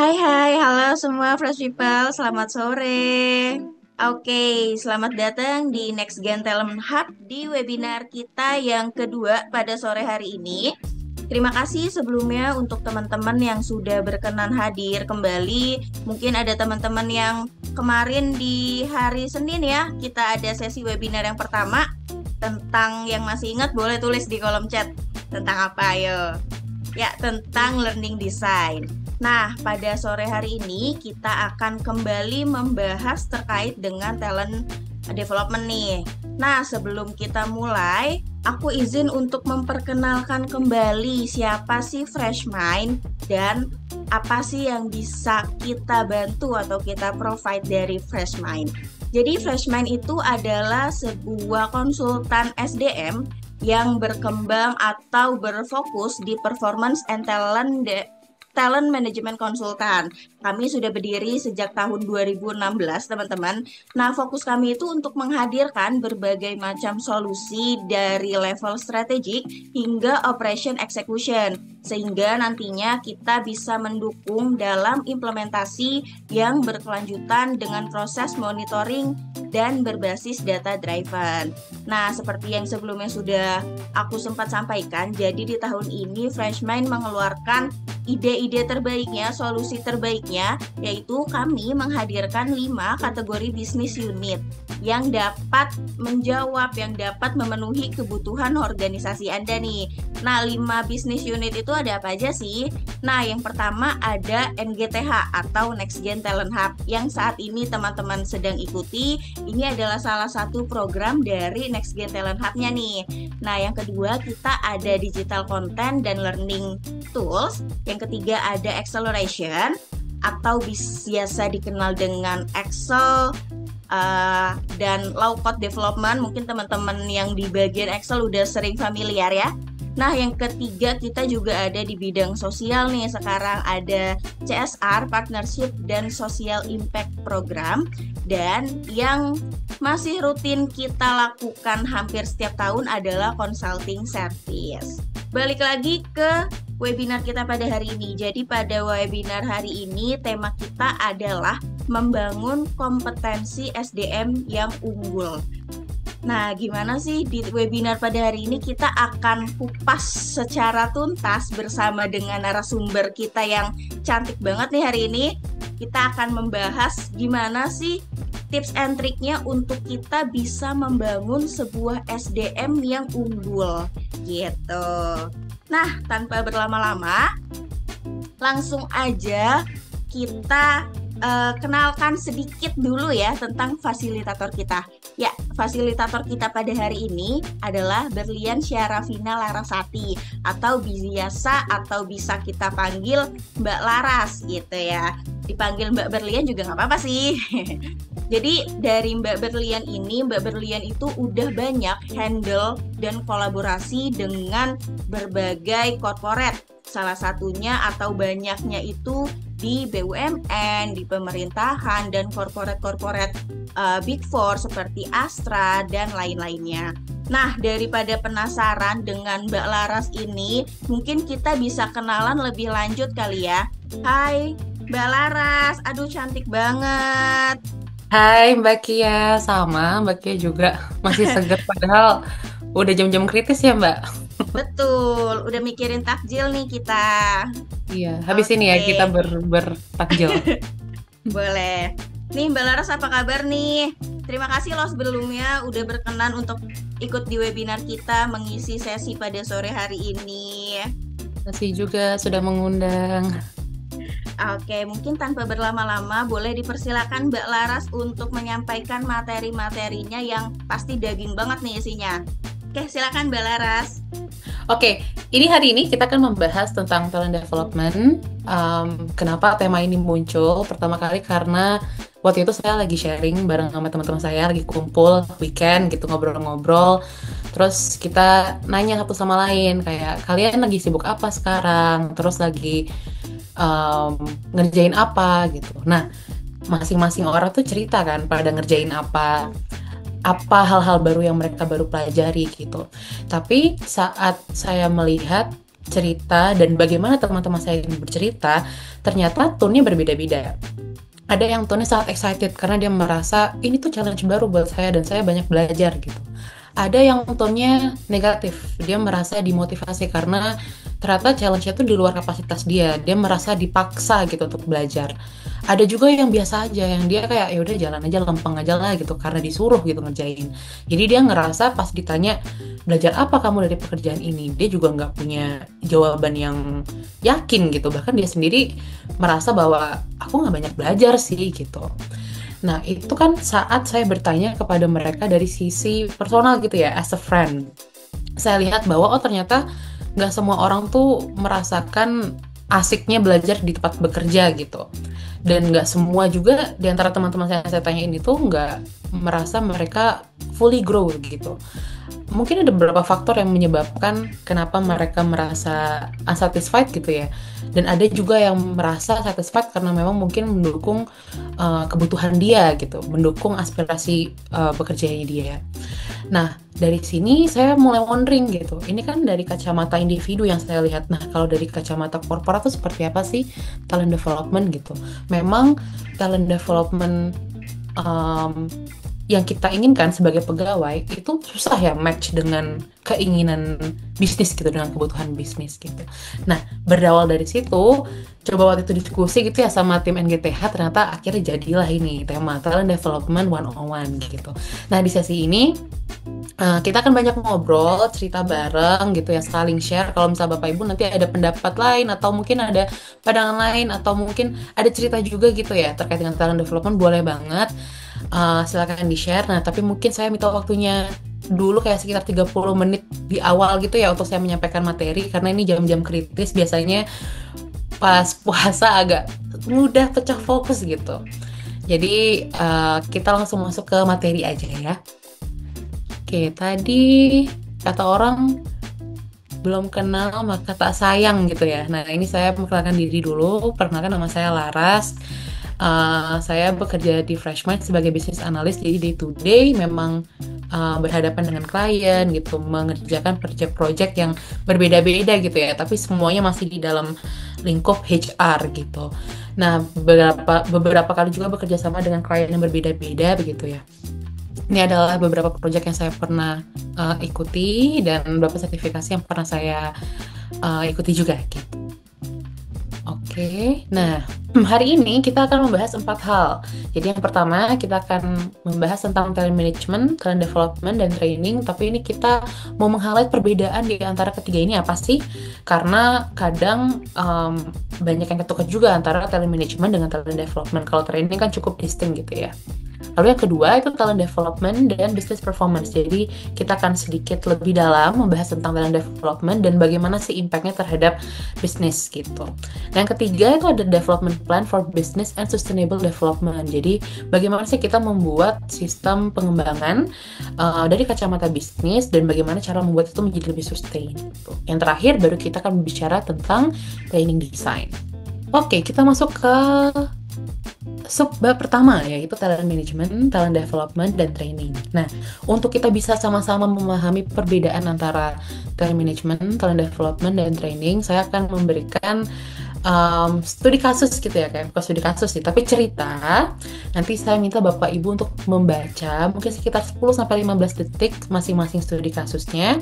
Hai hai, halo semua Fresh People, selamat sore. Oke, selamat datang di Next Gen Talent Hub di webinar kita yang kedua pada sore hari ini. Terima kasih sebelumnya untuk teman-teman yang sudah berkenan hadir kembali. Mungkin ada teman-teman yang kemarin di hari Senin ya, kita ada sesi webinar yang pertama tentang yang masih ingat boleh tulis di kolom chat. Tentang apa ayo? Ya, tentang learning design. Nah, pada sore hari ini kita akan kembali membahas terkait dengan talent development nih. Nah, sebelum kita mulai, aku izin untuk memperkenalkan kembali siapa sih Fresh Mind dan apa sih yang bisa kita bantu atau kita provide dari Fresh Mind. Jadi Fresh Mind itu adalah sebuah konsultan SDM yang berkembang atau berfokus di performance and talent management konsultan. Kami sudah berdiri sejak tahun 2016, teman-teman. Nah, fokus kami itu untuk menghadirkan berbagai macam solusi dari level strategik hingga operation execution, sehingga nantinya kita bisa mendukung dalam implementasi yang berkelanjutan dengan proses monitoring dan berbasis data driven. Nah, seperti yang sebelumnya sudah aku sempat sampaikan, jadi di tahun ini Freshmind mengeluarkan ide-ide terbaiknya, solusi terbaiknya, yaitu kami menghadirkan 5 kategori bisnis unit yang dapat menjawab, yang dapat memenuhi kebutuhan organisasi Anda nih. Nah, 5 bisnis unit itu ada apa aja sih? Nah, yang pertama ada NGTH atau Next Gen Talent Hub yang saat ini teman-teman sedang ikuti. Ini adalah salah satu program dari Next Gen Talent Hub-nya nih. Nah, yang kedua kita ada digital content dan learning tools. Yang ketiga ada acceleration atau biasa dikenal dengan Excel dan low code development. Mungkin teman-teman yang di bagian Excel udah sering familiar ya. Nah, yang ketiga kita juga ada di bidang sosial nih. Sekarang ada CSR, Partnership dan Social Impact Program. Dan yang masih rutin kita lakukan hampir setiap tahun adalah consulting service. Balik lagi ke webinar kita pada hari ini. Jadi pada webinar hari ini tema kita adalah membangun kompetensi SDM yang unggul. Nah, gimana sih di webinar pada hari ini kita akan kupas secara tuntas bersama dengan narasumber kita yang cantik banget nih hari ini. Kita akan membahas gimana sih tips and triknya untuk kita bisa membangun sebuah SDM yang unggul gitu. Nah, tanpa berlama-lama, langsung aja kita kenalkan sedikit dulu ya tentang fasilitator kita. Ya, fasilitator kita pada hari ini adalah Berlian Syarafina Larasati atau biasa atau bisa kita panggil Mbak Laras gitu ya. Dipanggil Mbak Berlian juga nggak apa-apa sih. Jadi dari Mbak Berlian ini, Mbak Berlian itu udah banyak handle dan kolaborasi dengan berbagai corporate. Salah satunya atau banyaknya itu di BUMN, di pemerintahan, dan corporate-corporate Big Four seperti Astra dan lain-lainnya. Nah, daripada penasaran dengan Mbak Laras ini, mungkin kita bisa kenalan lebih lanjut kali ya. Hai, Mbak Laras, aduh cantik banget. Hai Mbak Kia, sama Mbak Kia juga masih seger padahal udah jam-jam kritis ya Mbak. Betul, udah mikirin takjil nih kita. Iya, habis ini ya kita Oke, bertakjil. boleh. Nih Mbak Laras apa kabar nih? Terima kasih loh sebelumnya udah berkenan untuk ikut di webinar kita mengisi sesi pada sore hari ini. Masih juga sudah mengundang. Oke, mungkin tanpa berlama-lama boleh dipersilakan Mbak Laras untuk menyampaikan materi-materinya yang pasti daging banget nih isinya. Oke, silakan Mbak Laras. Oke, ini hari ini kita akan membahas tentang talent development. Kenapa tema ini muncul? Pertama kali karena waktu itu saya lagi sharing bareng sama teman-teman saya, lagi kumpul weekend gitu ngobrol-ngobrol. Terus kita nanya satu sama lain kayak kalian lagi sibuk apa sekarang? Terus lagi ngerjain apa gitu. Nah, masing-masing orang tuh cerita kan pada ngerjain apa hal-hal baru yang mereka baru pelajari gitu. Tapi saat saya melihat cerita dan bagaimana teman-teman saya ini bercerita, ternyata tone-nya berbeda-beda. Ada yang tone-nya sangat excited karena dia merasa ini tuh challenge baru buat saya dan saya banyak belajar gitu. Ada yang tone-nya negatif, dia merasa dimotivasi karena ternyata challenge-nya tuh di luar kapasitas dia merasa dipaksa gitu untuk belajar. Ada juga yang biasa aja, yang dia kayak ya udah jalan aja, lempeng aja lah gitu karena disuruh gitu ngerjain. Jadi dia ngerasa pas ditanya belajar apa kamu dari pekerjaan ini, dia juga nggak punya jawaban yang yakin gitu. Bahkan dia sendiri merasa bahwa aku nggak banyak belajar sih gitu. Nah, itu kan saat saya bertanya kepada mereka dari sisi personal gitu ya, as a friend. Saya lihat bahwa oh ternyata nggak semua orang tuh merasakan asiknya belajar di tempat bekerja gitu. Dan nggak semua juga di antara teman-teman saya tanya ini tuh nggak merasa mereka fully grow gitu. Mungkin ada beberapa faktor yang menyebabkan kenapa mereka merasa unsatisfied gitu ya. Dan ada juga yang merasa satisfied karena memang mungkin mendukung kebutuhan dia gitu, mendukung aspirasi bekerjanya dia. Nah, dari sini saya mulai wondering gitu. Ini kan dari kacamata individu yang saya lihat. Nah, kalau dari kacamata korporat itu seperti apa sih talent development gitu? Memang talent development yang kita inginkan sebagai pegawai itu susah ya match dengan keinginan bisnis gitu, dengan kebutuhan bisnis gitu. Nah, berawal dari situ, coba waktu itu diskusi gitu ya sama tim NGTH, ternyata akhirnya jadilah ini tema Talent Development 101 gitu. Nah, di sesi ini kita akan banyak ngobrol, cerita bareng gitu ya, saling share. Kalau misalnya Bapak Ibu nanti ada pendapat lain atau mungkin ada pandangan lain atau mungkin ada cerita juga gitu ya terkait dengan talent development, boleh banget. Silakan di-share. Nah, tapi mungkin saya minta waktunya dulu kayak sekitar 30 menit di awal gitu ya untuk saya menyampaikan materi karena ini jam-jam kritis, biasanya pas puasa agak mudah pecah fokus gitu. Jadi kita langsung masuk ke materi aja ya. Oke, tadi kata orang belum kenal maka tak sayang gitu ya. Nah, ini saya memperkenalkan diri dulu. Perkenalkan, nama saya Laras. Saya bekerja di Freshmind sebagai business analyst. Jadi day to day memang berhadapan dengan klien gitu, mengerjakan project-project yang berbeda-beda gitu ya. Tapi semuanya masih di dalam lingkup HR gitu. Nah, beberapa kali juga bekerja sama dengan klien yang berbeda-beda begitu ya. Ini adalah beberapa proyek yang saya pernah ikuti dan beberapa sertifikasi yang pernah saya ikuti juga gitu. Oke, nah hari ini kita akan membahas 4 hal. Jadi yang pertama kita akan membahas tentang talent management, talent development, dan training. Tapi ini kita mau meng-highlight perbedaan di antara ketiga ini apa sih? Karena kadang banyak yang ketukar juga antara talent management dengan talent development. Kalau training kan cukup distinct gitu ya. Lalu yang kedua itu talent development dan business performance. Jadi kita akan sedikit lebih dalam membahas tentang talent development dan bagaimana sih impact-nya terhadap bisnis gitu. Dan yang ketiga itu ada development plan for business and sustainable development. Jadi bagaimana sih kita membuat sistem pengembangan dari kacamata bisnis dan bagaimana cara membuat itu menjadi lebih sustain gitu. Yang terakhir baru kita akan berbicara tentang training design. Oke, kita masuk ke subbab pertama yaitu talent management, talent development, dan training. Nah, untuk kita bisa sama-sama memahami perbedaan antara talent management, talent development, dan training, saya akan memberikan studi kasus gitu ya, kayak bukan studi kasus sih, tapi cerita. Nanti saya minta Bapak Ibu untuk membaca mungkin sekitar 10-15 detik masing-masing studi kasusnya.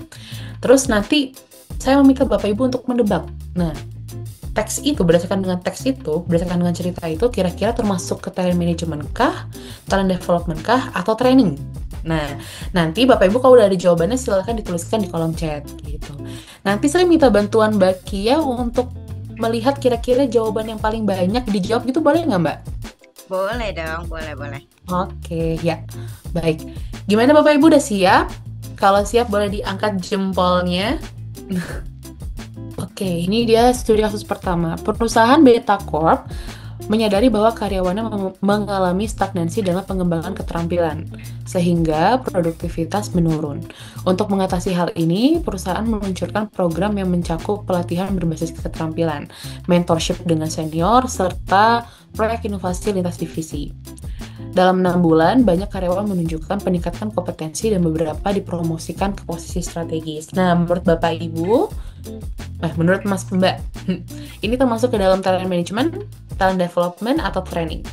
Terus nanti saya meminta Bapak Ibu untuk mendebak. Nah, teks itu, berdasarkan dengan cerita itu, kira-kira termasuk ke talent management kah, talent development kah, atau training? Nah, nanti Bapak Ibu kalau udah ada jawabannya silahkan dituliskan di kolom chat gitu. Nanti saya minta bantuan Mbak Kia untuk melihat kira-kira jawaban yang paling banyak dijawab gitu, boleh nggak Mbak? Boleh dong, boleh. Oke, ya. Baik. Gimana Bapak Ibu, udah siap? Kalau siap boleh diangkat jempolnya. Oke, ini dia studi kasus pertama. Perusahaan Beta Corp menyadari bahwa karyawannya mengalami stagnansi dalam pengembangan keterampilan, sehingga produktivitas menurun. Untuk mengatasi hal ini, perusahaan meluncurkan program yang mencakup pelatihan berbasis keterampilan, mentorship dengan senior, serta proyek inovasi lintas divisi. Dalam 6 bulan, banyak karyawan menunjukkan peningkatan kompetensi dan beberapa dipromosikan ke posisi strategis. Nah, menurut Bapak Ibu, Menurut Mas Mbak, ini termasuk ke dalam talent management, talent development, atau training?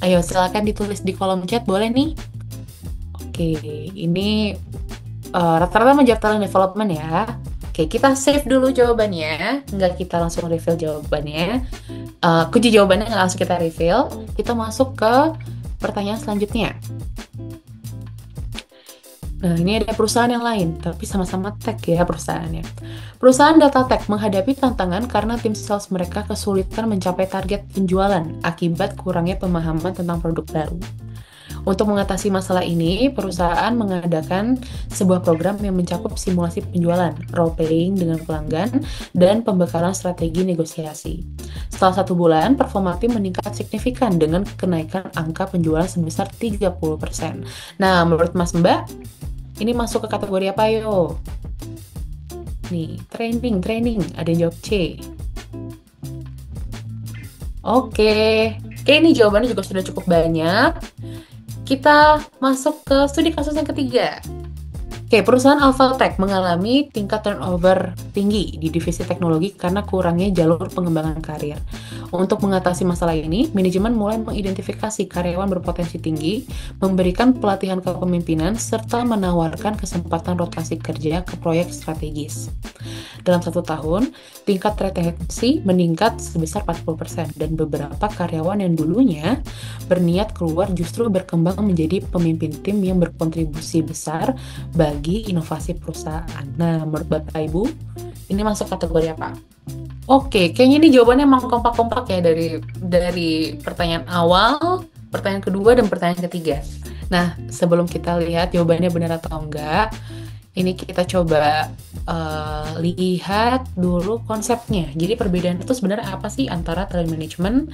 Ayo, silakan ditulis di kolom chat, boleh nih? Oke, ini rata-rata menjawab talent development ya. Oke, kita save dulu jawabannya. Nggak kita langsung reveal jawabannya. Kunci jawabannya nggak langsung kita reveal. Kita masuk ke pertanyaan selanjutnya. Nah, ini ada perusahaan yang lain, tapi sama-sama tech ya perusahaannya. Perusahaan data tech menghadapi tantangan karena tim sales mereka kesulitan mencapai target penjualan akibat kurangnya pemahaman tentang produk baru. Untuk mengatasi masalah ini, perusahaan mengadakan sebuah program yang mencakup simulasi penjualan, role playing dengan pelanggan, dan pembekalan strategi negosiasi. Setelah 1 bulan, performa tim meningkat signifikan dengan kenaikan angka penjualan sebesar 30%. Nah, menurut Mas Mbak, ini masuk ke kategori apa yo? Nih, training. Ada yang jawab C. Oke, ini jawabannya juga sudah cukup banyak. Kita masuk ke studi kasus yang ketiga. Perusahaan Alphatech mengalami tingkat turnover tinggi di divisi teknologi karena kurangnya jalur pengembangan karir. Untuk mengatasi masalah ini, manajemen mulai mengidentifikasi karyawan berpotensi tinggi, memberikan pelatihan kepemimpinan, serta menawarkan kesempatan rotasi kerja ke proyek strategis. Dalam 1 tahun, tingkat retensi meningkat sebesar 40%, dan beberapa karyawan yang dulunya berniat keluar justru berkembang menjadi pemimpin tim yang berkontribusi besar bagi inovasi perusahaan. Nah, menurut Bapak Ibu, ini masuk kategori apa? Oke, kayaknya ini jawabannya emang kompak-kompak ya dari pertanyaan awal, pertanyaan kedua, dan pertanyaan ketiga. Nah, sebelum kita lihat jawabannya benar atau enggak, ini kita coba lihat dulu konsepnya. Jadi perbedaan itu sebenarnya apa sih antara talent management,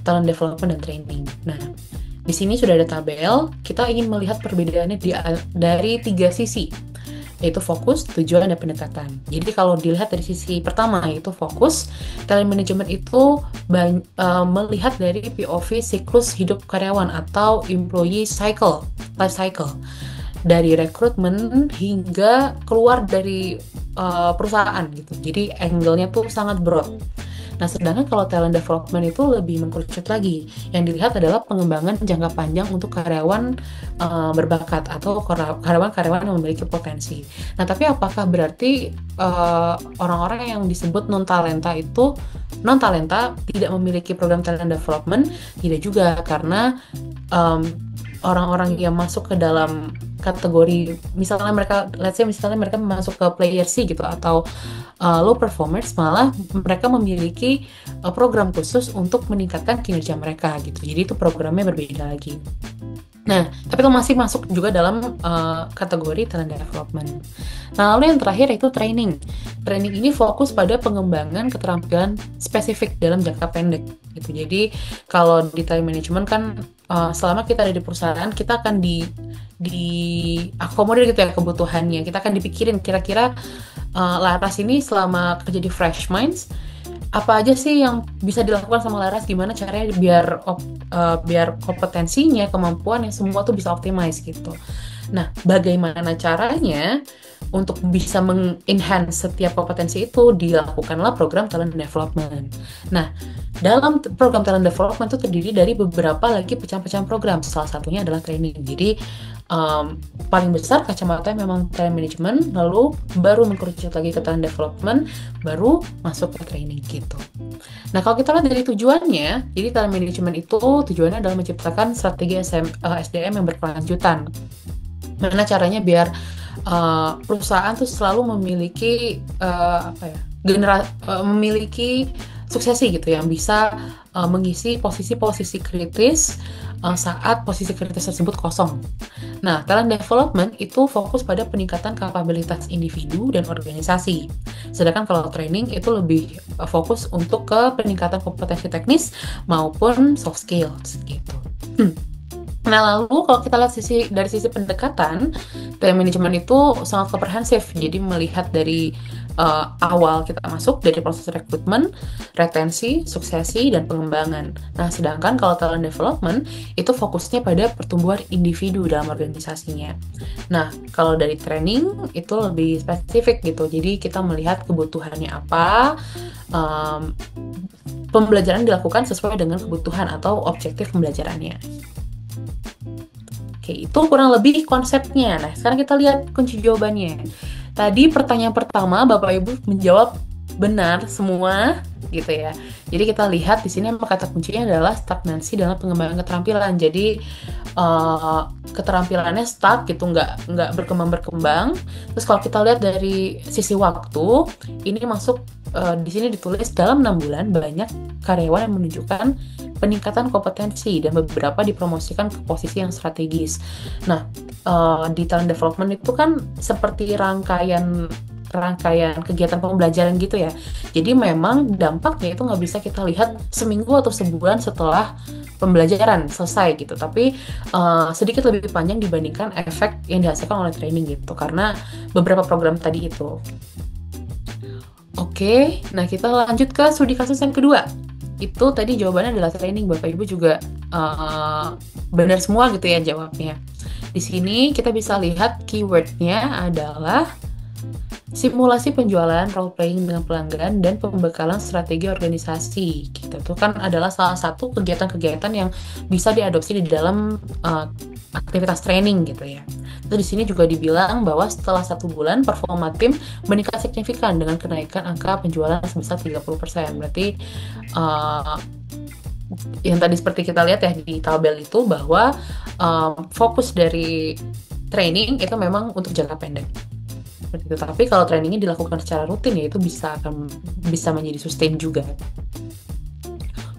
talent development, dan training? Nah, di sini sudah ada tabel. Kita ingin melihat perbedaannya dari 3 sisi, yaitu fokus, tujuan, dan pendekatan. Jadi kalau dilihat dari sisi pertama, yaitu fokus, talent management itu melihat dari POV siklus hidup karyawan atau employee life cycle. Dari rekrutmen hingga keluar dari perusahaan gitu. Jadi angle-nya tuh sangat broad. Nah, sedangkan kalau talent development itu lebih mengkerucut lagi. Yang dilihat adalah pengembangan jangka panjang untuk karyawan berbakat atau karyawan-karyawan yang memiliki potensi. Nah, tapi apakah berarti orang-orang yang disebut non-talenta tidak memiliki program talent development? Tidak juga, karena orang-orang yang masuk ke dalam kategori, misalnya mereka masuk ke player C gitu, atau low performers, malah mereka memiliki program khusus untuk meningkatkan kinerja mereka gitu. Jadi itu programnya berbeda lagi. Nah, tapi itu masih masuk juga dalam kategori talent development. Nah, lalu yang terakhir itu training. Training ini fokus pada pengembangan keterampilan spesifik dalam jangka pendek gitu. Jadi kalau di talent management kan selama kita ada di perusahaan, kita akan akomodir gitu ya kebutuhannya. Kita akan dipikirin kira-kira Laras ini selama kerja di Fresh Minds, apa aja sih yang bisa dilakukan sama Laras, gimana caranya biar kompetensinya, kemampuannya semua tuh bisa optimize gitu. Nah, bagaimana caranya untuk bisa mengenhance setiap kompetensi itu? Dilakukanlah program talent development. Nah, dalam program talent development itu terdiri dari beberapa lagi pecahan-pecahan program. Salah satunya adalah training. Jadi paling besar kacamatanya memang talent management, lalu baru mengkerucut lagi ke talent development, baru masuk ke training gitu. Nah, kalau kita lihat dari tujuannya, jadi talent management itu tujuannya adalah menciptakan strategi SDM yang berkelanjutan. Mana caranya biar perusahaan tuh selalu memiliki memiliki suksesi gitu, yang bisa mengisi posisi-posisi kritis saat posisi kritis tersebut kosong. Nah, talent development itu fokus pada peningkatan kapabilitas individu dan organisasi. Sedangkan kalau training itu lebih fokus untuk ke peningkatan kompetensi teknis maupun soft skills gitu. Nah, lalu kalau kita lihat dari sisi pendekatan, time management itu sangat komprehensif. Jadi melihat dari awal kita masuk, dari proses rekrutmen, retensi, suksesi, dan pengembangan. Nah, sedangkan kalau talent development itu fokusnya pada pertumbuhan individu dalam organisasinya. Nah, kalau dari training itu lebih spesifik gitu. Jadi kita melihat kebutuhannya apa, um, pembelajaran dilakukan sesuai dengan kebutuhan atau objektif pembelajarannya. Oke, itu kurang lebih konsepnya. Nah, sekarang kita lihat kunci jawabannya. Tadi pertanyaan pertama Bapak Ibu menjawab benar semua gitu ya. Jadi kita lihat di sini kata kuncinya adalah stagnansi dalam pengembangan keterampilan. Jadi keterampilannya stuck gitu, nggak berkembang. Terus kalau kita lihat dari sisi waktu, ini masuk di sini ditulis dalam 6 bulan banyak karyawan yang menunjukkan peningkatan kompetensi dan beberapa dipromosikan ke posisi yang strategis. Nah, di talent development itu kan seperti rangkaian kegiatan pembelajaran gitu ya. Jadi memang dampaknya itu nggak bisa kita lihat seminggu atau sebulan setelah pembelajaran selesai gitu. Tapi sedikit lebih panjang dibandingkan efek yang dihasilkan oleh training gitu. Karena beberapa program tadi itu. Oke, nah kita lanjut ke studi kasus yang kedua. Itu tadi jawabannya adalah training. Bapak Ibu juga benar semua gitu ya jawabnya. Di sini kita bisa lihat keywordnya adalah simulasi penjualan, role playing dengan pelanggan, dan pembekalan strategi organisasi. Gitu. Itu kan adalah salah satu kegiatan-kegiatan yang bisa diadopsi di dalam aktivitas training gitu ya. Terus di sini juga dibilang bahwa setelah 1 bulan performa tim meningkat signifikan dengan kenaikan angka penjualan sebesar 30%. Berarti yang tadi seperti kita lihat ya di tabel itu bahwa fokus dari training itu memang untuk jangka pendek. Seperti itu. Tapi kalau trainingnya dilakukan secara rutin ya itu bisa menjadi sustain juga.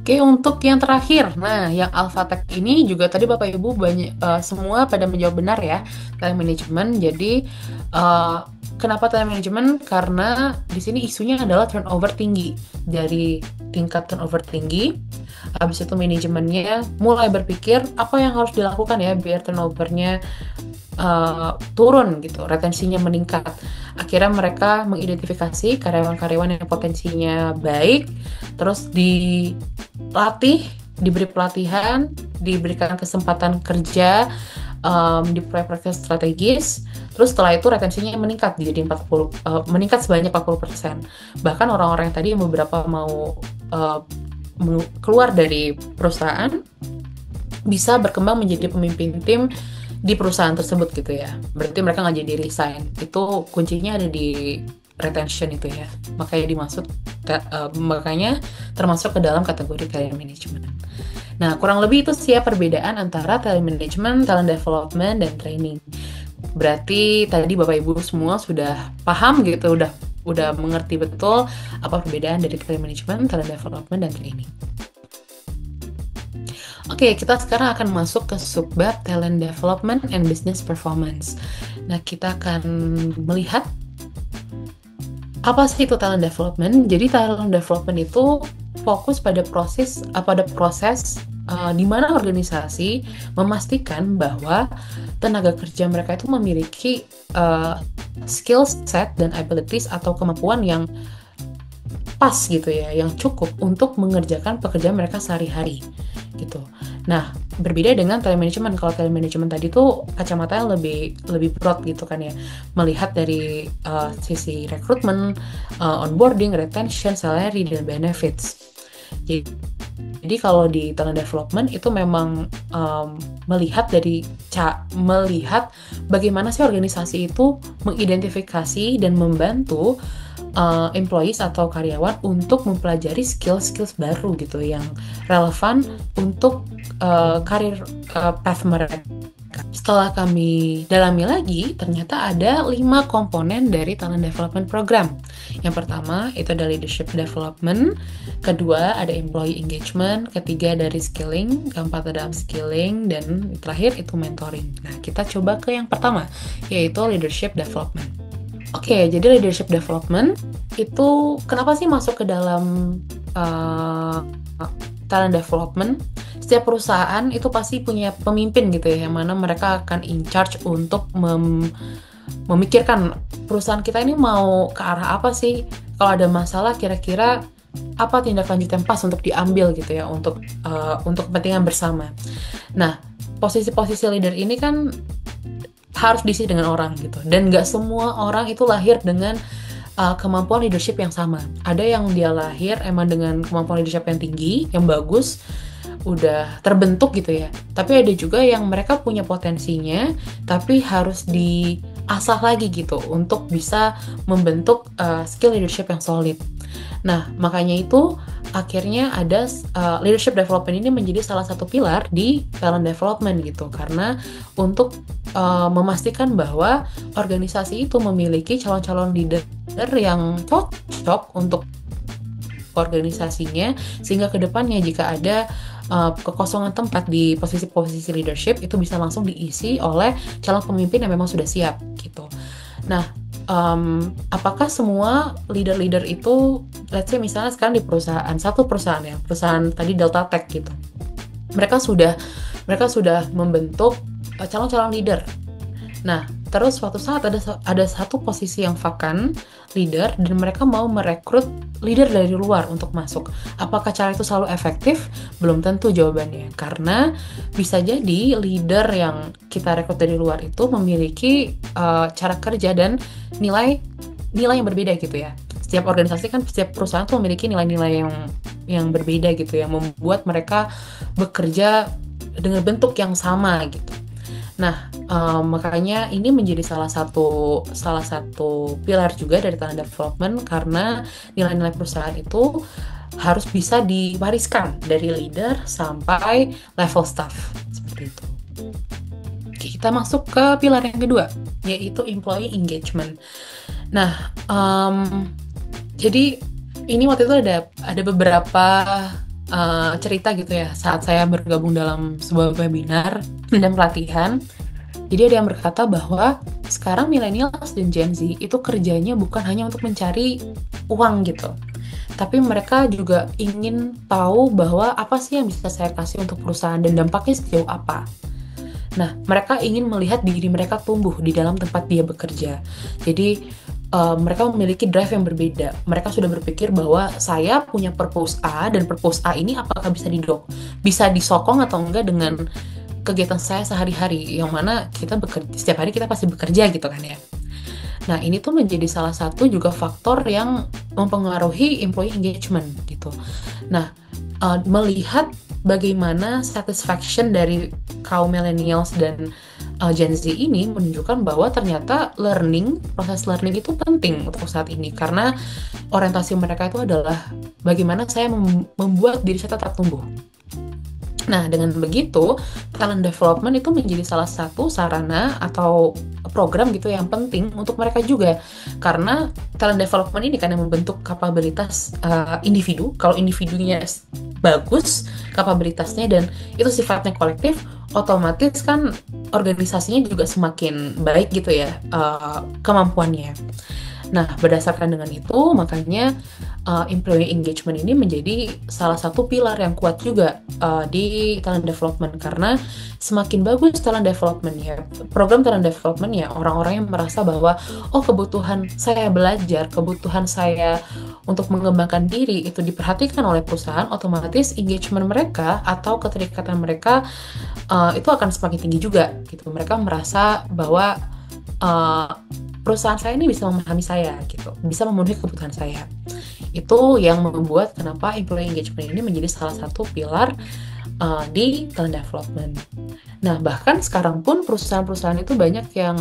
Oke, untuk yang terakhir, nah yang Alpha Tech ini juga tadi Bapak Ibu banyak semua pada menjawab benar ya, time management. Jadi kenapa time management? Karena di sini isunya adalah turnover tinggi. Dari tingkat turnover tinggi, habis itu manajemennya mulai berpikir apa yang harus dilakukan ya biar turnovernya turun gitu, retensinya meningkat. Akhirnya mereka mengidentifikasi karyawan-karyawan yang potensinya baik, terus dilatih, diberi pelatihan, diberikan kesempatan kerja di proyek-proyek strategis. Terus setelah itu retensinya meningkat jadi meningkat sebanyak 40%. Bahkan orang-orang yang tadi yang beberapa mau keluar dari perusahaan bisa berkembang menjadi pemimpin tim di perusahaan tersebut gitu ya. Berarti mereka nggak jadi resign. Itu kuncinya ada di retention itu ya. Makanya termasuk ke dalam kategori talent management. Nah, kurang lebih itu sih ya perbedaan antara talent management, talent development, dan training. Berarti tadi Bapak Ibu semua sudah paham gitu, udah mengerti betul apa perbedaan dari talent management, talent development, dan training. Oke, kita sekarang akan masuk ke subbab talent development and business performance. Nah, kita akan melihat apa sih itu talent development. Jadi talent development itu fokus pada proses di mana organisasi memastikan bahwa tenaga kerja mereka itu memiliki skill set dan abilities atau kemampuan yang pas gitu ya, yang cukup untuk mengerjakan pekerjaan mereka sehari-hari gitu. Nah, berbeda dengan talent management. Kalau talent management tadi tuh kacamatanya lebih broad gitu kan ya, melihat dari sisi rekrutmen, onboarding, retention, salary, dan benefits. Jadi kalau di talent development itu memang melihat bagaimana sih organisasi itu mengidentifikasi dan membantu employees atau karyawan untuk mempelajari skills baru gitu yang relevan untuk karir path mereka. Setelah kami dalami lagi, ternyata ada 5 komponen dari talent development program. Yang pertama itu ada leadership development, kedua ada employee engagement, ketiga dari skilling, keempat ada upskilling, dan terakhir itu mentoring. Nah, kita coba ke yang pertama, yaitu leadership development. Oke, jadi leadership development itu kenapa sih masuk ke dalam talent development? setiap perusahaan itu pasti punya pemimpin gitu ya, yang mana mereka akan in charge untuk memikirkan perusahaan kita ini mau ke arah apa sih. Kalau ada masalah kira-kira apa tindak lanjut yang pas untuk diambil gitu ya, untuk kepentingan bersama. Nah, posisi-posisi leader ini kan harus diisi dengan orang gitu, dan nggak semua orang itu lahir dengan kemampuan leadership yang sama. Ada yang dia lahir emang dengan kemampuan leadership yang tinggi, yang bagus, udah terbentuk gitu ya. Tapi ada juga yang mereka punya potensinya, tapi harus diasah lagi gitu untuk bisa membentuk skill leadership yang solid. Nah, makanya itu akhirnya ada leadership development ini menjadi salah satu pilar di talent development gitu, karena untuk memastikan bahwa organisasi itu memiliki calon-calon leader yang cocok untuk organisasinya, sehingga kedepannya jika ada kekosongan tempat di posisi-posisi leadership itu bisa langsung diisi oleh calon pemimpin yang memang sudah siap gitu. Nah, apakah semua leader-leader itu, let's say misalnya sekarang di satu perusahaan ya, perusahaan tadi Delta Tech gitu, mereka sudah membentuk calon-calon leader. Nah, terus suatu saat ada satu posisi yang vakan leader dan mereka mau merekrut leader dari luar untuk masuk. Apakah cara itu selalu efektif? Belum tentu jawabannya. Karena bisa jadi leader yang kita rekrut dari luar itu memiliki cara kerja dan nilai yang berbeda gitu ya. Setiap organisasi kan, setiap perusahaan tuh memiliki nilai-nilai yang berbeda gitu, yang membuat mereka bekerja dengan bentuk yang sama gitu. Nah, makanya ini menjadi salah satu pilar juga dari talent development, karena nilai-nilai perusahaan itu harus bisa diwariskan dari leader sampai level staff seperti itu. Oke, kita masuk ke pilar yang kedua, yaitu employee engagement. Nah, jadi ini waktu itu ada beberapa cerita gitu ya saat saya bergabung dalam sebuah webinar dan pelatihan. Jadi ada yang berkata bahwa sekarang millennials dan Gen Z itu kerjanya bukan hanya untuk mencari uang gitu, tapi mereka juga ingin tahu bahwa apa sih yang bisa saya kasih untuk perusahaan dan dampaknya sejauh apa. Nah, mereka ingin melihat diri mereka tumbuh di dalam tempat dia bekerja. Jadi mereka memiliki drive yang berbeda. Mereka sudah berpikir bahwa saya punya purpose A, dan purpose A ini apakah bisa disokong atau enggak dengan kegiatan saya sehari-hari, yang mana kita bekerja setiap hari, kita pasti bekerja gitu kan ya. Nah, ini tuh menjadi salah satu juga faktor yang mempengaruhi employee engagement gitu. Nah, melihat bagaimana satisfaction dari kaum millennials dan Gen Z ini menunjukkan bahwa ternyata proses learning itu penting untuk saat ini, karena orientasi mereka itu adalah bagaimana saya membuat diri saya tetap tumbuh. Nah, dengan begitu, talent development itu menjadi salah satu sarana atau program gitu yang penting untuk mereka juga. Karena talent development ini kan yang membentuk kapabilitas individu. Kalau individunya bagus kapabilitasnya dan itu sifatnya kolektif, otomatis kan organisasinya juga semakin baik gitu ya kemampuannya. Nah, berdasarkan dengan itu, makanya employee engagement ini menjadi salah satu pilar yang kuat juga di talent development, karena semakin bagus talent development ya, program talent development ya, orang-orang yang merasa bahwa kebutuhan saya belajar, kebutuhan saya untuk mengembangkan diri itu diperhatikan oleh perusahaan, otomatis engagement mereka atau keterikatan mereka itu akan semakin tinggi juga gitu. Mereka merasa bahwa perusahaan saya ini bisa memahami saya gitu, bisa memenuhi kebutuhan saya. Itu yang membuat kenapa employee engagement ini menjadi salah satu pilar di talent development. Nah, bahkan sekarang pun perusahaan-perusahaan itu banyak yang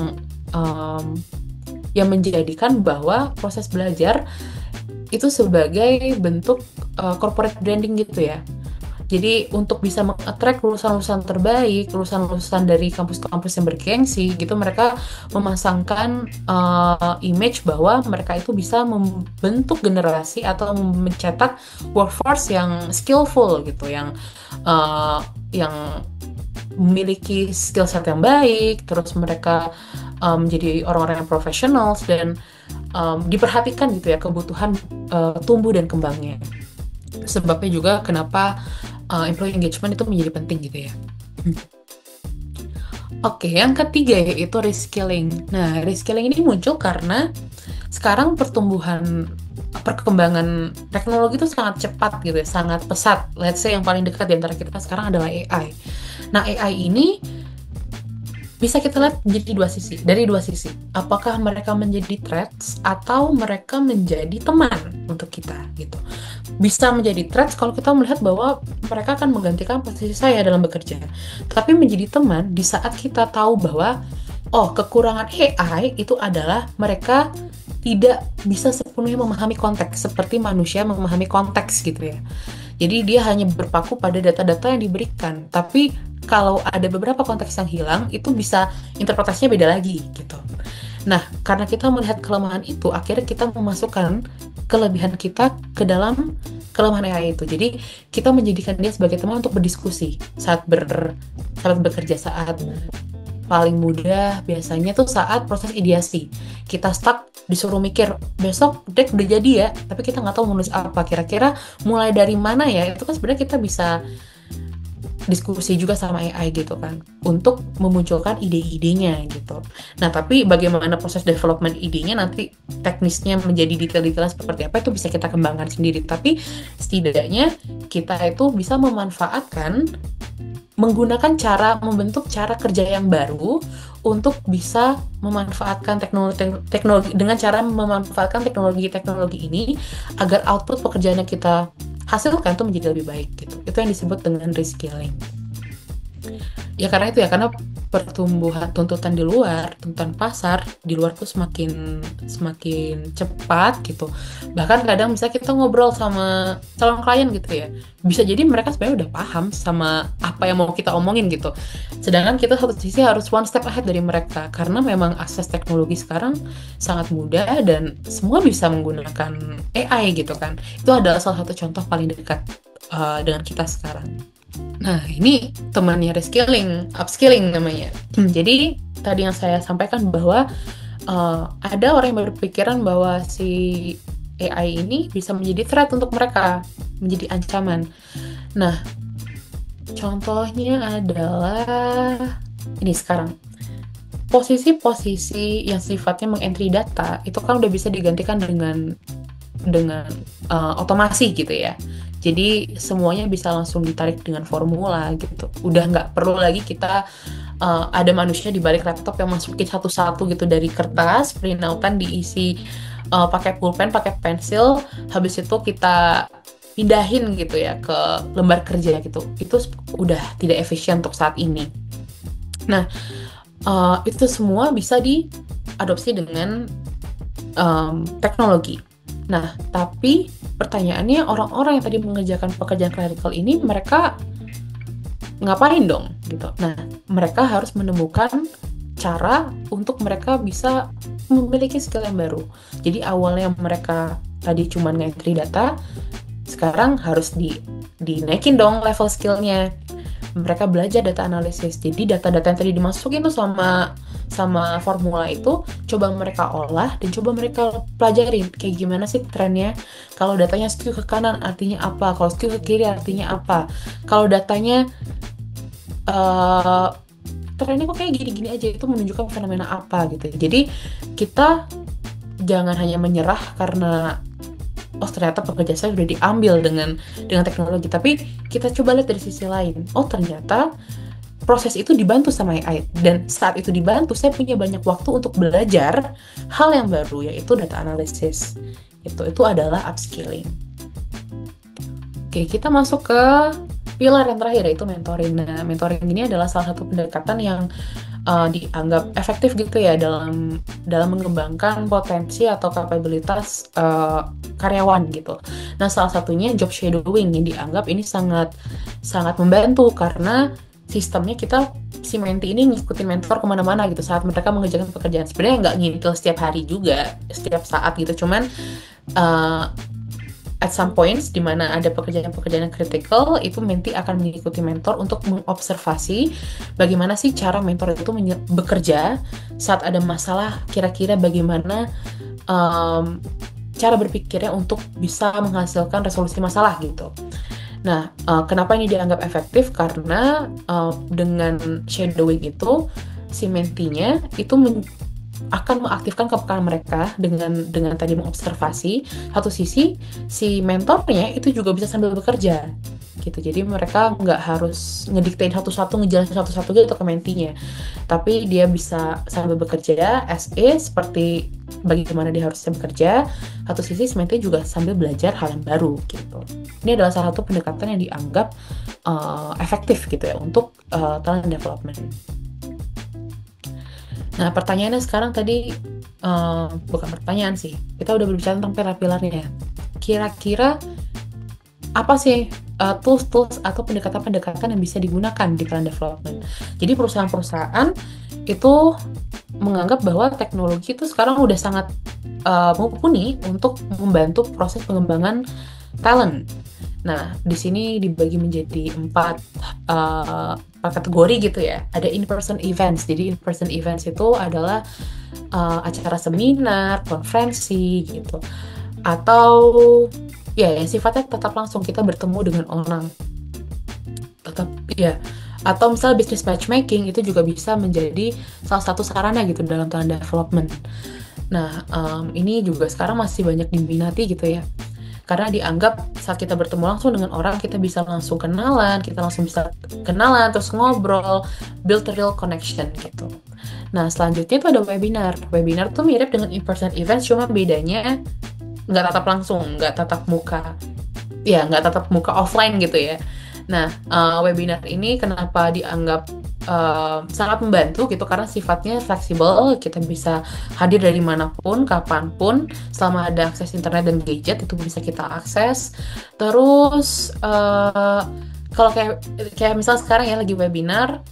menjadikan bahwa proses belajar itu sebagai bentuk corporate branding gitu ya. Jadi untuk bisa meng-attract lulusan-lulusan terbaik, lulusan-lulusan dari kampus-kampus yang bergengsi gitu, mereka memasangkan image bahwa mereka itu bisa membentuk generasi atau mencetak workforce yang skillful gitu, yang memiliki skill set yang baik, terus mereka menjadi orang-orang yang profesional dan diperhatikan gitu ya kebutuhan tumbuh dan kembangnya. Sebabnya juga kenapa employee engagement itu menjadi penting gitu ya. Oke, yang ketiga yaitu reskilling. Nah, reskilling ini muncul karena sekarang perkembangan teknologi itu sangat cepat gitu ya, sangat pesat. Let's say yang paling dekat di antara kita sekarang adalah AI. Nah, AI ini bisa kita lihat dari dua sisi. Apakah mereka menjadi threats atau mereka menjadi teman untuk kita gitu. Bisa menjadi threats kalau kita melihat bahwa mereka akan menggantikan posisi saya dalam bekerja. Tapi menjadi teman di saat kita tahu bahwa kekurangan AI itu adalah mereka tidak bisa sepenuhnya memahami konteks seperti manusia memahami konteks gitu ya. Jadi dia hanya berpaku pada data-data yang diberikan. Tapi kalau ada beberapa konteks yang hilang, itu bisa interpretasinya beda lagi gitu. Nah, karena kita melihat kelemahan itu, akhirnya kita memasukkan kelebihan kita ke dalam kelemahan AI itu. Jadi kita menjadikan dia sebagai teman untuk berdiskusi saat bekerja, saat paling mudah biasanya tuh saat proses ideasi. Kita stuck disuruh mikir, besok deck udah jadi ya, tapi kita nggak tahu menulis apa. Kira-kira mulai dari mana ya? Itu kan sebenarnya kita bisa diskusi juga sama AI gitu kan, untuk memunculkan ide-idenya gitu. Nah, tapi bagaimana proses development idenya nanti teknisnya menjadi detail-detail seperti apa itu bisa kita kembangkan sendiri. Tapi setidaknya kita itu bisa membentuk cara kerja yang baru untuk bisa memanfaatkan teknologi dengan cara memanfaatkan teknologi ini agar output pekerjaan yang kita hasilkan itu menjadi lebih baik gitu. Itu yang disebut dengan reskilling. Ya karena pertumbuhan tuntutan pasar di luar tuh semakin cepat gitu. Bahkan kadang misalnya kita ngobrol sama calon klien gitu ya, bisa jadi mereka sebenarnya udah paham sama apa yang mau kita omongin gitu. Sedangkan kita satu sisi harus one step ahead dari mereka karena memang akses teknologi sekarang sangat mudah dan semua bisa menggunakan AI gitu kan. Itu adalah salah satu contoh paling dekat dengan kita sekarang. Nah, ini temannya reskilling, upskilling namanya. Jadi, tadi yang saya sampaikan bahwa ada orang yang berpikiran bahwa si AI ini bisa menjadi threat untuk mereka, menjadi ancaman. Nah, contohnya adalah ini sekarang. Posisi-posisi yang sifatnya mengentry data, itu kan udah bisa digantikan dengan otomasi gitu ya. Jadi semuanya bisa langsung ditarik dengan formula gitu. Udah nggak perlu lagi kita ada manusia di balik laptop yang masukin satu-satu gitu dari kertas, prinoutan diisi pakai pulpen, pakai pensil, habis itu kita pindahin gitu ya ke lembar kerja gitu. Itu udah tidak efisien untuk saat ini. Nah, itu semua bisa diadopsi dengan teknologi. Nah, tapi pertanyaannya orang-orang yang tadi mengerjakan pekerjaan clerical ini mereka ngapain dong gitu. Nah, mereka harus menemukan cara untuk mereka bisa memiliki skill yang baru. Jadi awalnya mereka tadi cuma nge-entry data, sekarang harus dinaikin dong level skillnya. Mereka belajar data analisis. Jadi data-data yang tadi dimasukin tuh sama formula itu coba mereka olah dan coba mereka pelajarin kayak gimana sih trennya. Kalau datanya skew ke kanan artinya apa, kalau skew ke kiri artinya apa, kalau datanya trennya kok kayak gini-gini aja, itu menunjukkan fenomena apa gitu. Jadi kita jangan hanya menyerah karena ternyata pekerjaan saya sudah diambil dengan teknologi, tapi kita coba lihat dari sisi lain. Ternyata proses itu dibantu sama AI, dan saat itu dibantu saya punya banyak waktu untuk belajar hal yang baru, yaitu data analysis. Itu adalah upskilling. Oke, kita masuk ke pilar yang terakhir, yaitu mentoring. Nah, mentoring ini adalah salah satu pendekatan yang dianggap efektif gitu ya dalam mengembangkan potensi atau kapabilitas karyawan gitu. Nah, salah satunya job shadowing yang dianggap ini sangat membantu karena sistemnya si menti ini ngikutin mentor kemana-mana gitu saat mereka mengerjakan pekerjaan. Sebenarnya nggak ngintil setiap hari juga, setiap saat gitu. Cuman at some points di mana ada pekerjaan-pekerjaan yang kritikal, itu menti akan mengikuti mentor untuk mengobservasi bagaimana sih cara mentor itu bekerja saat ada masalah, kira-kira bagaimana cara berpikirnya untuk bisa menghasilkan resolusi masalah gitu. Nah, kenapa ini dianggap efektif? Karena dengan shadowing itu si mentinya itu akan mengaktifkan kepekaan mereka dengan tadi mengobservasi. Satu sisi si mentornya itu juga bisa sambil bekerja gitu. Jadi mereka nggak harus ngediktein satu-satu, ngejelasin satu-satu gitu ke mentinya, tapi dia bisa sambil bekerja seperti bagaimana dia harusnya bekerja. Satu sisi si menti juga sambil belajar hal yang baru gitu. Ini adalah salah satu pendekatan yang dianggap efektif gitu ya untuk talent development. Nah, pertanyaannya sekarang tadi, bukan pertanyaan sih, kita udah berbicara tentang pilar-pilarnya. Kira-kira apa sih tools-tools atau pendekatan-pendekatan yang bisa digunakan di talent development? Jadi perusahaan-perusahaan itu menganggap bahwa teknologi itu sekarang udah sangat mumpuni untuk membantu proses pengembangan talent. Nah, di sini dibagi menjadi 4 kategori gitu ya. Ada in-person events. Jadi in-person events itu adalah acara seminar, konferensi gitu. Atau ya yang sifatnya tetap langsung kita bertemu dengan orang. Tetap ya. Atau misalnya business matchmaking itu juga bisa menjadi salah satu sarana gitu dalam talent development. Nah, ini juga sekarang masih banyak diminati gitu ya. Karena dianggap saat kita bertemu langsung dengan orang, kita bisa langsung kenalan, terus ngobrol, build a real connection gitu. Nah, selanjutnya itu ada webinar. Webinar tuh mirip dengan in-person events, cuma bedanya nggak tatap langsung, nggak tatap muka offline gitu ya. Nah, webinar ini kenapa dianggap sangat membantu gitu, karena sifatnya fleksibel, kita bisa hadir dari manapun, kapanpun, selama ada akses internet dan gadget itu bisa kita akses. Terus kalau kayak misal sekarang ya lagi webinar,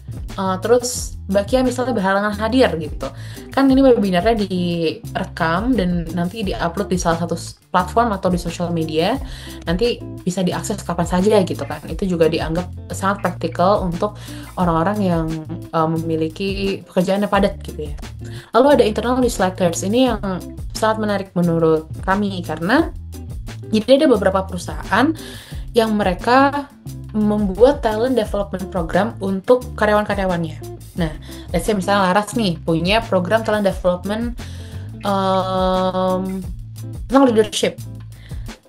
terus Mbak Kia misalnya berhalangan hadir gitu, kan ini webinarnya direkam dan nanti diupload di salah satu platform atau di sosial media, nanti bisa diakses kapan saja gitu kan. Itu juga dianggap sangat praktikal untuk orang-orang yang memiliki pekerjaan yang padat gitu ya. Lalu ada internal newsletters, ini yang sangat menarik menurut kami karena jadi ada beberapa perusahaan yang mereka membuat talent development program untuk karyawan-karyawannya. Nah, let's say misalnya Laras nih punya program talent development tentang leadership.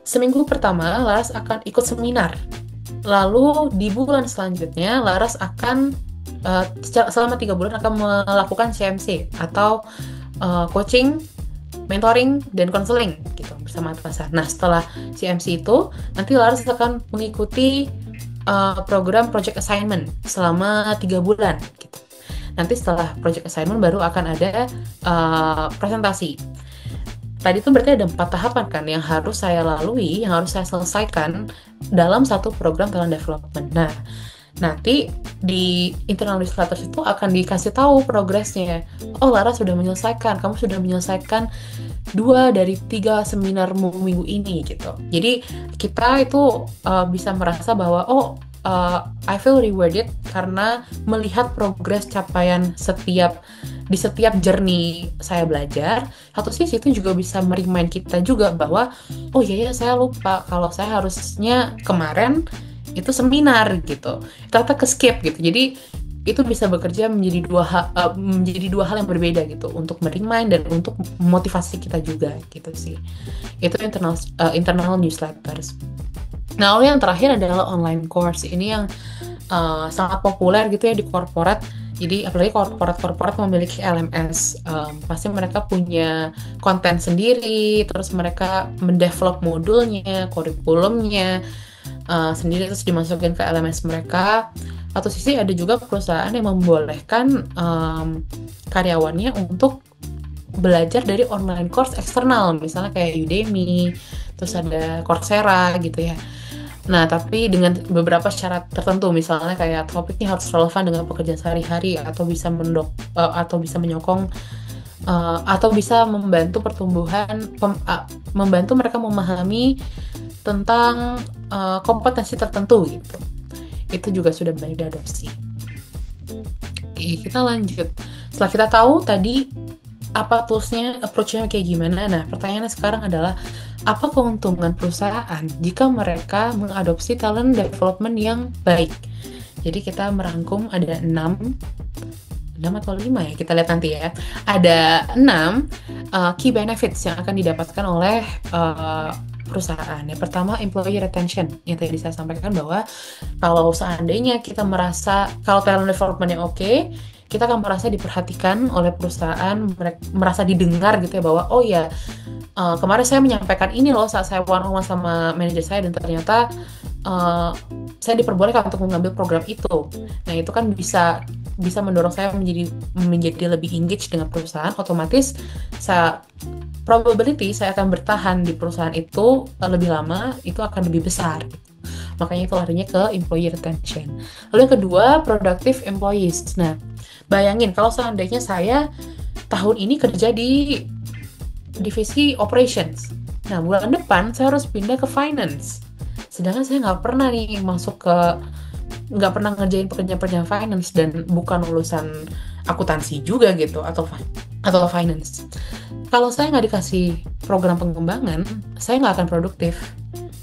Seminggu pertama Laras akan ikut seminar. Lalu di bulan selanjutnya Laras akan selama 3 bulan akan melakukan CMC atau coaching, mentoring, dan konseling gitu bersama atasan. Nah, setelah CMC itu nanti Laras akan mengikuti program project assignment selama 3 bulan gitu. Nanti setelah project assignment baru akan ada presentasi. Tadi itu berarti ada 4 tahapan kan yang harus saya lalui, yang harus saya selesaikan dalam satu program talent development. Nah, nanti di internal newsletter itu akan dikasih tahu progresnya. Oh, Lara sudah menyelesaikan, kamu sudah menyelesaikan 2 dari 3 seminarmu minggu ini gitu. Jadi kita itu bisa merasa bahwa I feel rewarded karena melihat progres capaian di setiap journey saya belajar. Satu sisi itu juga bisa merimain kita juga bahwa oh iya saya lupa kalau saya harusnya kemarin itu seminar gitu, ternyata ke skip gitu. Jadi itu bisa bekerja menjadi dua hal yang berbeda gitu, untuk merimain dan untuk memotivasi kita juga gitu sih. Itu internal newsletters. Nah, lalu yang terakhir adalah online course. Ini yang sangat populer gitu ya di corporate. Jadi apalagi corporate memiliki LMS, pasti mereka punya konten sendiri, terus mereka mendevelop modulnya, kurikulumnya sendiri, terus dimasukin ke LMS mereka. Atau sisi ada juga perusahaan yang membolehkan karyawannya untuk belajar dari online course eksternal, misalnya kayak Udemy, terus ada Coursera gitu ya. Nah, tapi dengan beberapa syarat tertentu, misalnya kayak topiknya harus relevan dengan pekerjaan sehari-hari, atau bisa menyokong atau bisa membantu pertumbuhan, membantu mereka memahami tentang kompetensi tertentu gitu. Itu juga sudah banyak diadopsi. Oke, kita lanjut. Setelah kita tahu tadi apa toolsnya, approach-nya kayak gimana, nah pertanyaannya sekarang adalah apa keuntungan perusahaan jika mereka mengadopsi talent development yang baik. Jadi kita merangkum ada 6 atau 5 ya, kita lihat nanti ya. Ada 6 key benefits yang akan didapatkan oleh perusahaan. Yang pertama, employee retention. Yang tadi saya sampaikan bahwa kalau seandainya kita merasa kalau talent development yang oke, kita akan merasa diperhatikan oleh perusahaan, merasa didengar gitu ya, bahwa oh ya, kemarin saya menyampaikan ini loh saat saya one on one sama manajer saya, dan ternyata saya diperbolehkan untuk mengambil program itu. Nah, itu kan bisa mendorong saya menjadi lebih engage dengan perusahaan. Otomatis probability saya akan bertahan di perusahaan itu lebih lama itu akan lebih besar. Makanya itu larinya ke employee retention. Lalu yang kedua, productive employees. Nah, bayangin kalau seandainya saya tahun ini kerja di divisi operations. Nah, bulan depan saya harus pindah ke finance. Sedangkan saya nggak pernah ngerjain pekerjaan finance dan bukan lulusan akuntansi juga gitu atau finance. Kalau saya nggak dikasih program pengembangan, saya nggak akan produktif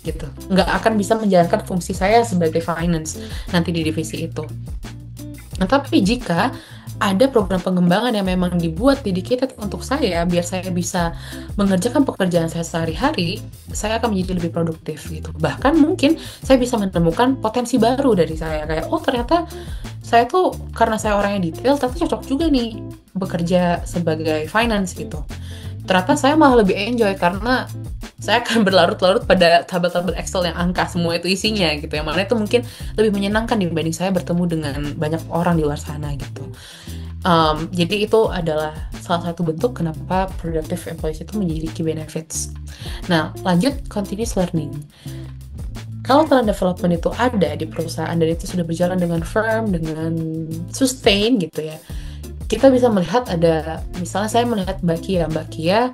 gitu. Nggak akan bisa menjalankan fungsi saya sebagai finance nanti di divisi itu. Nah, tapi jika ada program pengembangan yang memang dibuat dedicated untuk saya, biar saya bisa mengerjakan pekerjaan saya sehari-hari, saya akan menjadi lebih produktif gitu. Bahkan mungkin saya bisa menemukan potensi baru dari saya, kayak oh ternyata saya tuh karena saya orangnya detail, ternyata cocok juga nih bekerja sebagai finance gitu. Ternyata saya malah lebih enjoy karena saya akan berlarut-larut pada tabel-tabel Excel yang angka semua itu isinya gitu, yang mana itu mungkin lebih menyenangkan dibanding saya bertemu dengan banyak orang di luar sana gitu. Jadi itu adalah salah satu bentuk kenapa productive employees itu menjadi key benefits. Nah, lanjut continuous learning. Kalau talent development itu ada di perusahaan dan itu sudah berjalan dengan firm, dengan sustain gitu ya, kita bisa melihat ada, misalnya saya melihat Mbak Kia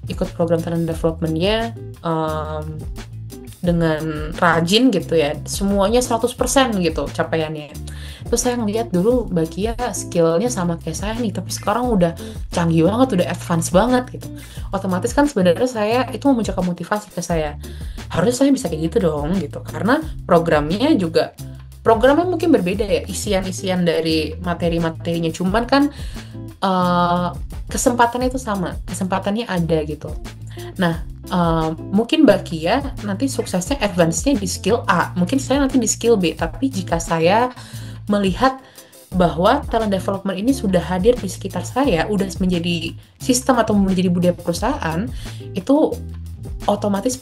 ikut program talent development-nya dengan rajin gitu ya, semuanya 100% gitu capaiannya. Terus saya ngeliat dulu Mbak Kia skill-nya sama kayak saya nih, tapi sekarang udah canggih banget, udah advance banget gitu. Otomatis kan sebenarnya saya itu memunculkan motivasi ke saya, harusnya saya bisa kayak gitu dong gitu, karena programnya mungkin berbeda ya, isian dari materi-materinya, cuman kan kesempatannya itu sama, kesempatannya ada gitu. Nah, mungkin Mbak Kia nanti suksesnya advance-nya di skill A, mungkin saya nanti di skill B, tapi jika saya melihat bahwa talent development ini sudah hadir di sekitar saya, udah menjadi sistem atau menjadi budaya perusahaan, itu otomatis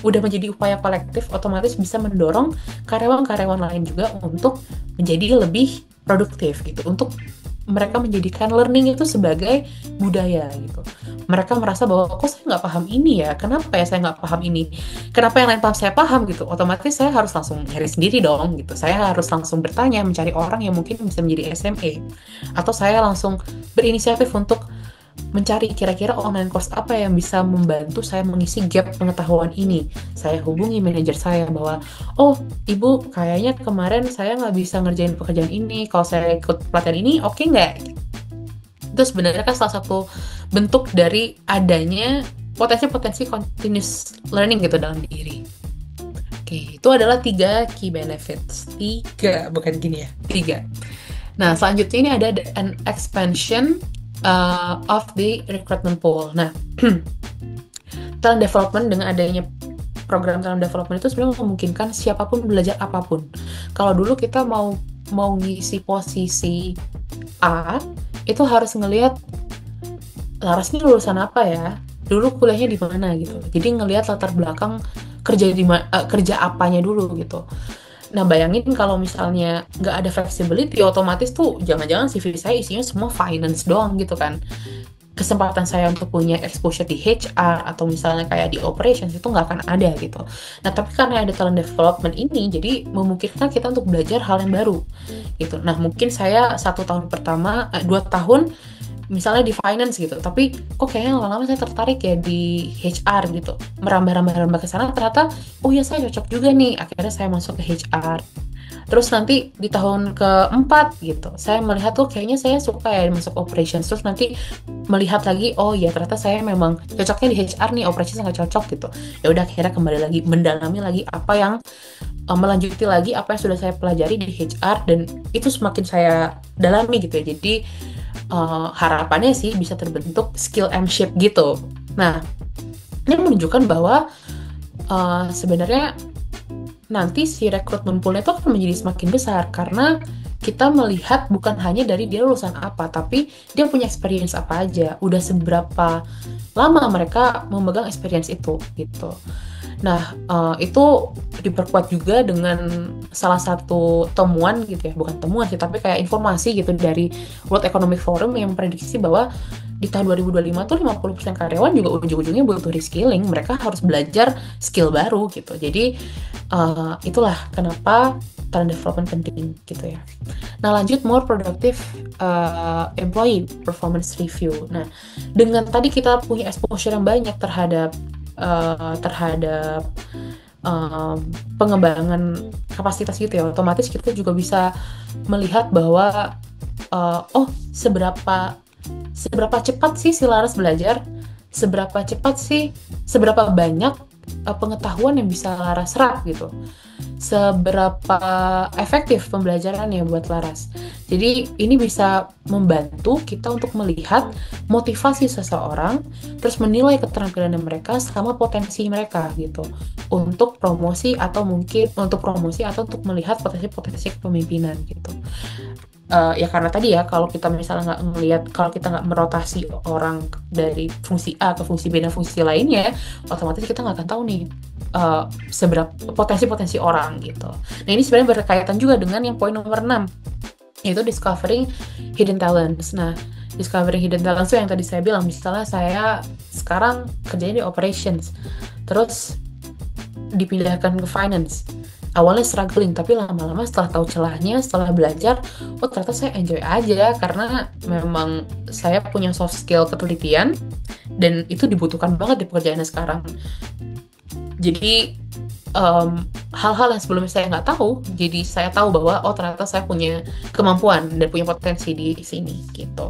udah menjadi upaya kolektif, otomatis bisa mendorong karyawan-karyawan lain juga untuk menjadi lebih produktif gitu, untuk mereka menjadikan learning itu sebagai budaya gitu. Mereka merasa bahwa kok saya nggak paham ini ya, kenapa ya saya nggak paham ini, kenapa yang lain paham saya paham gitu. Otomatis saya harus langsung nyari sendiri dong gitu, saya harus langsung bertanya, mencari orang yang mungkin bisa menjadi SME, atau saya langsung berinisiatif untuk mencari kira-kira online course apa yang bisa membantu saya mengisi gap pengetahuan ini. Saya hubungi manajer saya bahwa, oh ibu kayaknya kemarin saya nggak bisa ngerjain pekerjaan ini, kalau saya ikut pelatihan ini oke nggak? Itu sebenarnya kan salah satu bentuk dari adanya potensi-potensi continuous learning gitu dalam diri. Oke, itu adalah 3 key benefits. 3, bukan gini ya, 3. Nah, selanjutnya ini ada an expansion of the recruitment pool. Nah, talent development dengan adanya program talent development itu sebenarnya memungkinkan siapapun belajar apapun. Kalau dulu kita mau ngisi posisi A, itu harus ngelihat Laras ini lulusan apa ya, dulu kuliahnya di mana gitu. Jadi ngelihat latar belakang kerja apanya dulu gitu. Nah, bayangin kalau misalnya nggak ada flexibility, otomatis tuh jangan-jangan CV saya isinya semua finance doang gitu kan. Kesempatan saya untuk punya exposure di HR atau misalnya kayak di operations itu nggak akan ada gitu. Nah, tapi karena ada talent development ini, jadi memungkinkan kita untuk belajar hal yang baru gitu. Nah, mungkin saya 1 tahun pertama, 2 tahun misalnya di finance gitu, tapi kok kayaknya lama-lama saya tertarik ya di HR gitu, merambah ke sana, ternyata oh ya saya cocok juga nih, akhirnya saya masuk ke HR. Terus nanti di tahun keempat gitu, saya melihat tuh kayaknya saya suka ya masuk operations. Terus nanti melihat lagi, oh ya ternyata saya memang cocoknya di HR nih, operations nggak cocok gitu. Ya udah akhirnya kembali lagi mendalami lagi apa yang melanjuti lagi apa yang sudah saya pelajari di HR, dan itu semakin saya dalami gitu ya. Jadi harapannya sih bisa terbentuk skill M-shape gitu. Nah, ini menunjukkan bahwa sebenarnya nanti si rekrutmen poolnya itu akan menjadi semakin besar karena kita melihat bukan hanya dari dia lulusan apa, tapi dia punya experience apa aja, udah seberapa lama mereka memegang experience itu gitu. Nah, itu diperkuat juga dengan salah satu temuan gitu ya, bukan temuan sih, tapi kayak informasi gitu dari World Economic Forum yang memprediksi bahwa di tahun 2025 tuh 50% karyawan juga ujung-ujungnya butuh reskilling, mereka harus belajar skill baru gitu. Jadi, itulah kenapa talent development penting gitu ya. Nah, lanjut more productive employee performance review. Nah, dengan tadi kita punya exposure yang banyak terhadap pengembangan kapasitas gitu ya, otomatis kita juga bisa melihat bahwa oh seberapa cepat sih si Laras belajar, seberapa banyak pengetahuan yang bisa Laras serap gitu, seberapa efektif pembelajarannya buat Laras. Jadi ini bisa membantu kita untuk melihat motivasi seseorang, terus menilai keterampilan mereka sama potensi mereka gitu, untuk promosi atau untuk melihat potensi kepemimpinan gitu. Ya karena tadi ya, kalau kita misalnya kalau kita nggak merotasi orang dari fungsi A ke fungsi B dan fungsi lainnya, otomatis kita nggak akan tahu nih seberapa potensi orang gitu. Nah, ini sebenarnya berkaitan juga dengan yang poin nomor 6, yaitu discovering hidden talents. Nah, discovering hidden talents itu yang tadi saya bilang, misalnya saya sekarang kerjanya di operations, terus dipindahkan ke finance. Awalnya struggling, tapi lama-lama setelah tahu celahnya, setelah belajar, oh ternyata saya enjoy aja, karena memang saya punya soft skill ketelitian, dan itu dibutuhkan banget di pekerjaannya sekarang. Jadi, hal-hal yang sebelumnya saya nggak tahu, jadi saya tahu bahwa, oh ternyata saya punya kemampuan dan punya potensi di sini, gitu.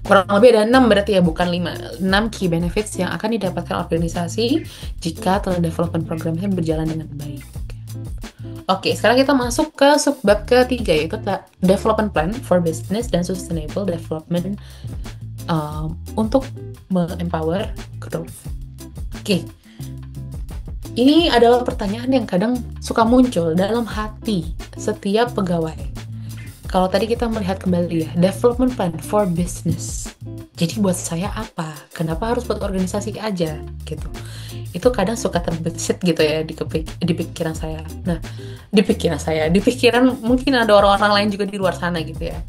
Kurang lebih ada 6 berarti ya, bukan 5. 6 key benefits yang akan didapatkan organisasi jika talent development programnya berjalan dengan baik. Oke, sekarang kita masuk ke subbab ketiga, yaitu development plan for business dan sustainable development untuk empower growth. Oke, ini adalah pertanyaan yang kadang suka muncul dalam hati setiap pegawai. Kalau tadi kita melihat kembali ya, development plan for business. Jadi buat saya apa? Kenapa harus buat organisasi aja? Gitu. Itu kadang suka terbesit gitu ya di pikiran saya. Nah, di pikiran mungkin ada orang-orang lain juga di luar sana gitu ya.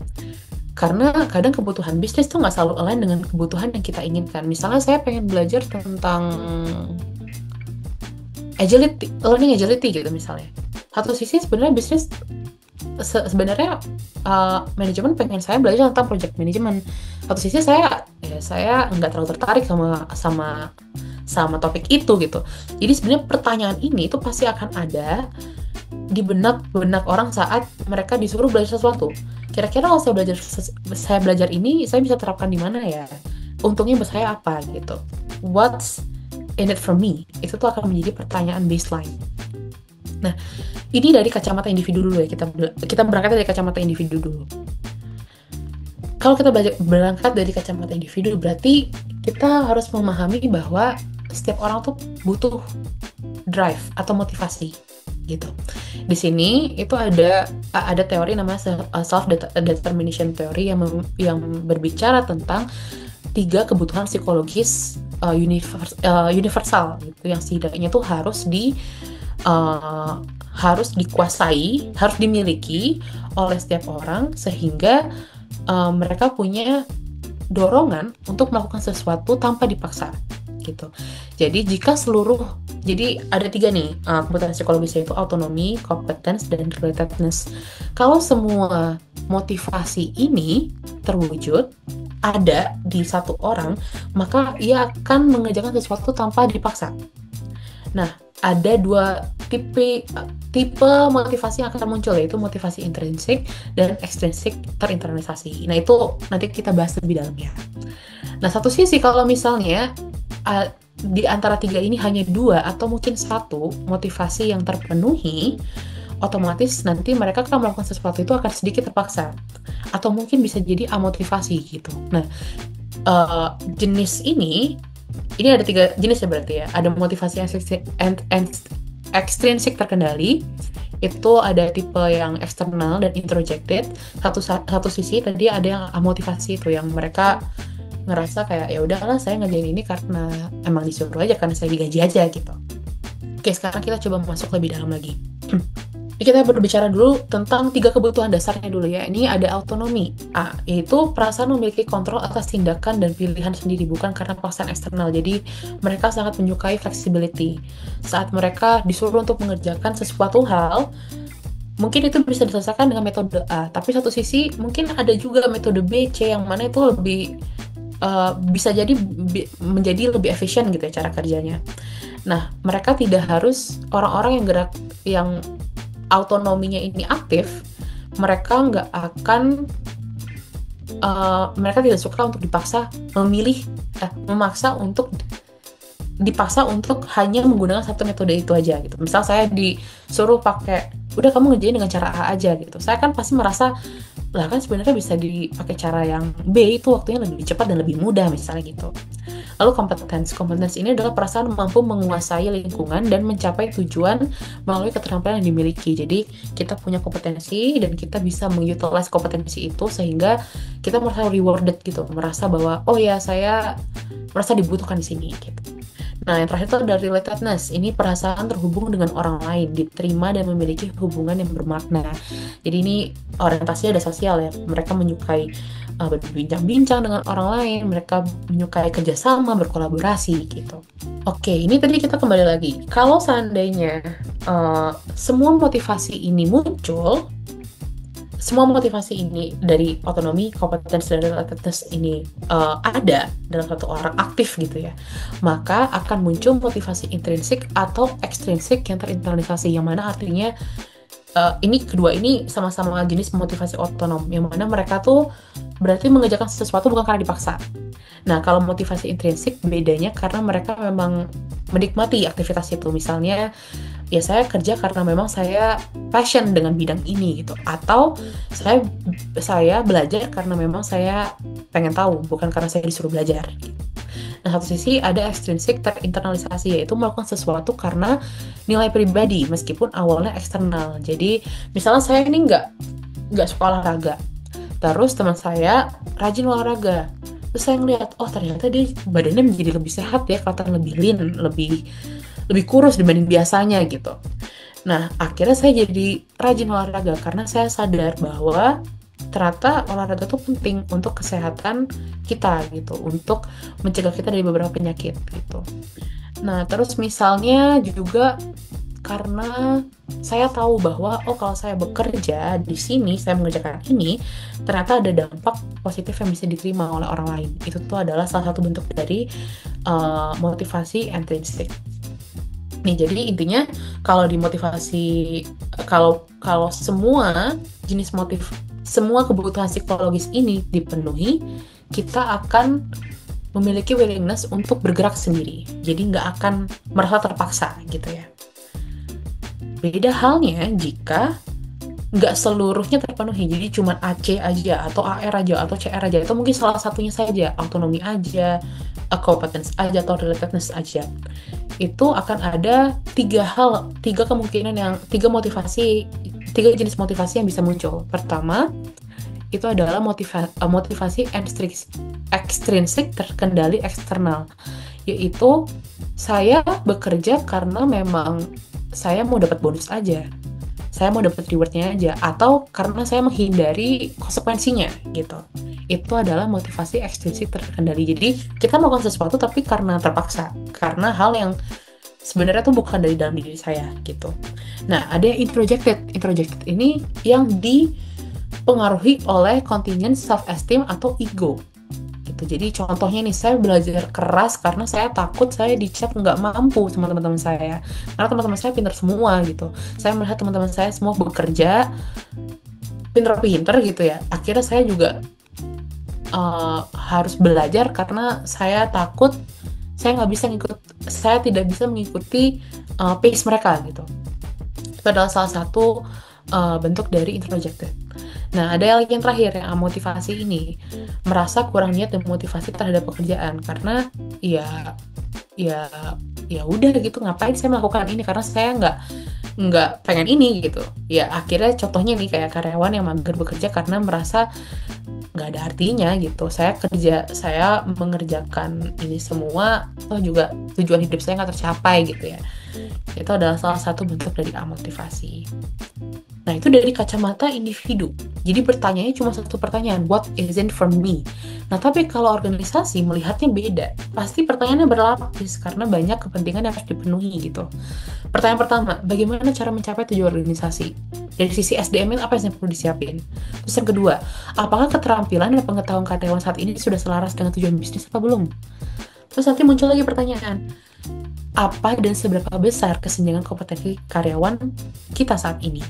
Karena kadang kebutuhan bisnis tuh nggak selalu align dengan kebutuhan yang kita inginkan. Misalnya saya pengen belajar tentang learning agility gitu misalnya. Satu sisi sebenarnya bisnis manajemen pengen saya belajar tentang project management. Satu sisi saya nggak terlalu tertarik sama topik itu gitu. Jadi sebenarnya pertanyaan ini itu pasti akan ada di benak orang saat mereka disuruh belajar sesuatu. Kira-kira kalau saya belajar ini, saya bisa terapkan di mana ya? Untungnya buat saya apa gitu? What's in it for me? Itu tuh akan menjadi pertanyaan baseline. Nah, ini dari kacamata individu dulu ya. Kita berangkat dari kacamata individu dulu. Kalau kita berangkat dari kacamata individu, berarti kita harus memahami bahwa setiap orang tuh butuh drive atau motivasi gitu. Di sini itu ada teori namanya self determination theory yang berbicara tentang 3 kebutuhan psikologis universal gitu, yang setidaknya tuh harus dikuasai, harus dimiliki oleh setiap orang, sehingga mereka punya dorongan untuk melakukan sesuatu tanpa dipaksa gitu. Jadi jadi ada 3 nih kebutuhan psikologis, yaitu autonomi, competence, dan relatedness. Kalau semua motivasi ini terwujud ada di satu orang, maka ia akan mengerjakan sesuatu tanpa dipaksa. Nah, ada dua tipe motivasi yang akan muncul, yaitu motivasi intrinsik dan ekstrinsik terinternalisasi. Nah, itu nanti kita bahas lebih dalam ya. Nah, satu sisi kalau misalnya di antara tiga ini hanya dua atau mungkin satu motivasi yang terpenuhi, otomatis nanti mereka akan melakukan sesuatu itu akan sedikit terpaksa atau mungkin bisa jadi amotivasi gitu. Nah, jenis ini ada tiga jenis ya berarti ya. Ada motivasi ekstrinsik terkendali, itu ada tipe yang eksternal dan introjected. Satu sisi tadi ada yang amotivasi, itu yang mereka ngerasa kayak ya udahlah saya ngerjain ini karena emang disuruh aja, karena saya digaji aja gitu. Oke, sekarang kita coba masuk lebih dalam lagi. Kita berbicara dulu tentang tiga kebutuhan dasarnya dulu ya. Ini ada autonomi, yaitu perasaan memiliki kontrol atas tindakan dan pilihan sendiri, bukan karena paksaan eksternal. Jadi mereka sangat menyukai flexibility. Saat mereka disuruh untuk mengerjakan sesuatu hal, mungkin itu bisa diselesaikan dengan metode A, tapi satu sisi mungkin ada juga metode B, C, yang mana itu lebih bisa jadi menjadi lebih efisien gitu ya cara kerjanya. Nah, mereka tidak harus orang-orang yang autonominya ini aktif, mereka nggak akan mereka tidak suka untuk dipaksa untuk hanya menggunakan satu metode itu aja gitu. Misal saya disuruh pakai, udah kamu ngerjain dengan cara A aja gitu, saya kan pasti merasa lah kan sebenarnya bisa dipakai cara yang B, itu waktunya lebih cepat dan lebih mudah misalnya gitu. Lalu kompetensi ini adalah perasaan mampu menguasai lingkungan dan mencapai tujuan melalui keterampilan yang dimiliki. Jadi kita punya kompetensi dan kita bisa mengutilize kompetensi itu sehingga kita merasa rewarded gitu, merasa bahwa oh ya saya merasa dibutuhkan di sini gitu. Nah, yang terakhir itu ada relatedness. Ini perasaan terhubung dengan orang lain, diterima dan memiliki hubungan yang bermakna. Jadi ini orientasinya ada sosial ya. Mereka menyukai berbincang-bincang dengan orang lain, mereka menyukai kerjasama, berkolaborasi gitu. Oke, ini tadi kita kembali lagi. Kalau seandainya semua motivasi ini muncul, semua motivasi ini dari autonomi, kompetensi, dan relatedness ini ada dalam satu orang aktif gitu ya, maka akan muncul motivasi intrinsik atau ekstrinsik yang terinternalisasi, yang mana artinya ini kedua ini sama-sama jenis motivasi otonom, yang mana mereka tuh berarti mengerjakan sesuatu bukan karena dipaksa. Nah, kalau motivasi intrinsik bedanya karena mereka memang menikmati aktivitas itu. Misalnya, ya saya kerja karena memang saya passion dengan bidang ini gitu, atau saya belajar karena memang saya pengen tahu, bukan karena saya disuruh belajar. Nah, satu sisi ada ekstrinsik terinternalisasi, yaitu melakukan sesuatu karena nilai pribadi meskipun awalnya eksternal. Jadi misalnya saya ini nggak suka olahraga, terus teman saya rajin olahraga, terus saya ngeliat oh ternyata dia badannya menjadi lebih sehat ya, kelihatan lebih lean, lebih kurus dibanding biasanya gitu. Nah, akhirnya saya jadi rajin olahraga karena saya sadar bahwa ternyata olahraga itu penting untuk kesehatan kita gitu, untuk mencegah kita dari beberapa penyakit gitu. Nah, terus misalnya juga karena saya tahu bahwa oh kalau saya bekerja di sini, saya mengerjakan ini, ternyata ada dampak positif yang bisa diterima oleh orang lain. Itu tuh adalah salah satu bentuk dari motivasi intrinsik. Nih, jadi intinya kalau dimotivasi, kalau semua jenis semua kebutuhan psikologis ini dipenuhi, kita akan memiliki willingness untuk bergerak sendiri. Jadi nggak akan merasa terpaksa gitu ya. Beda halnya jika nggak seluruhnya terpenuhi, jadi cuma AC aja, atau AR aja, atau CR aja, itu mungkin salah satunya saja, autonomi aja, competence aja, atau relatedness aja. Itu akan ada tiga jenis motivasi yang bisa muncul. Pertama, itu adalah motivasi ekstrinsik terkendali eksternal, yaitu saya bekerja karena memang saya mau dapat bonus aja, saya mau dapat rewardnya aja, atau karena saya menghindari konsekuensinya gitu. Itu adalah motivasi ekstrinsik terkendali. Jadi kita melakukan sesuatu tapi karena terpaksa, karena hal yang sebenarnya tuh bukan dari dalam diri saya gitu. Nah, ada yang introjected ini yang dipengaruhi oleh contingent self esteem atau ego. gitu. Jadi contohnya nih, saya belajar keras karena saya takut saya dicap nggak mampu sama teman-teman saya. Karena teman-teman saya pintar semua gitu. Saya melihat teman-teman saya semua bekerja pintar-pintar gitu ya. Akhirnya saya juga harus belajar karena saya takut saya tidak bisa mengikuti pace mereka gitu. Itu adalah salah satu bentuk dari introjected. Nah, ada lagi yang terakhir, yang motivasi ini, merasa kurang niat dan motivasi terhadap pekerjaan karena ya ya ya udah gitu, ngapain saya melakukan ini karena saya nggak pengen ini gitu. Ya akhirnya contohnya nih kayak karyawan yang mager bekerja karena merasa nggak ada artinya gitu. Saya mengerjakan ini semua, toh juga tujuan hidup saya nggak tercapai gitu ya. Itu adalah salah satu bentuk dari amotivasi. Nah, itu dari kacamata individu. Jadi pertanyaannya cuma satu pertanyaan, what isn't for me? Nah, tapi kalau organisasi melihatnya beda. Pasti pertanyaannya berlapis karena banyak kepentingan yang harus dipenuhi gitu. Pertanyaan pertama, bagaimana cara mencapai tujuan organisasi? Dari sisi SDM apa yang perlu disiapin? Terus yang kedua, apakah keterampilan dan pengetahuan karyawan saat ini sudah selaras dengan tujuan bisnis atau belum? Terus nanti muncul lagi pertanyaan, apa dan seberapa besar kesenjangan kompetensi karyawan kita saat ini?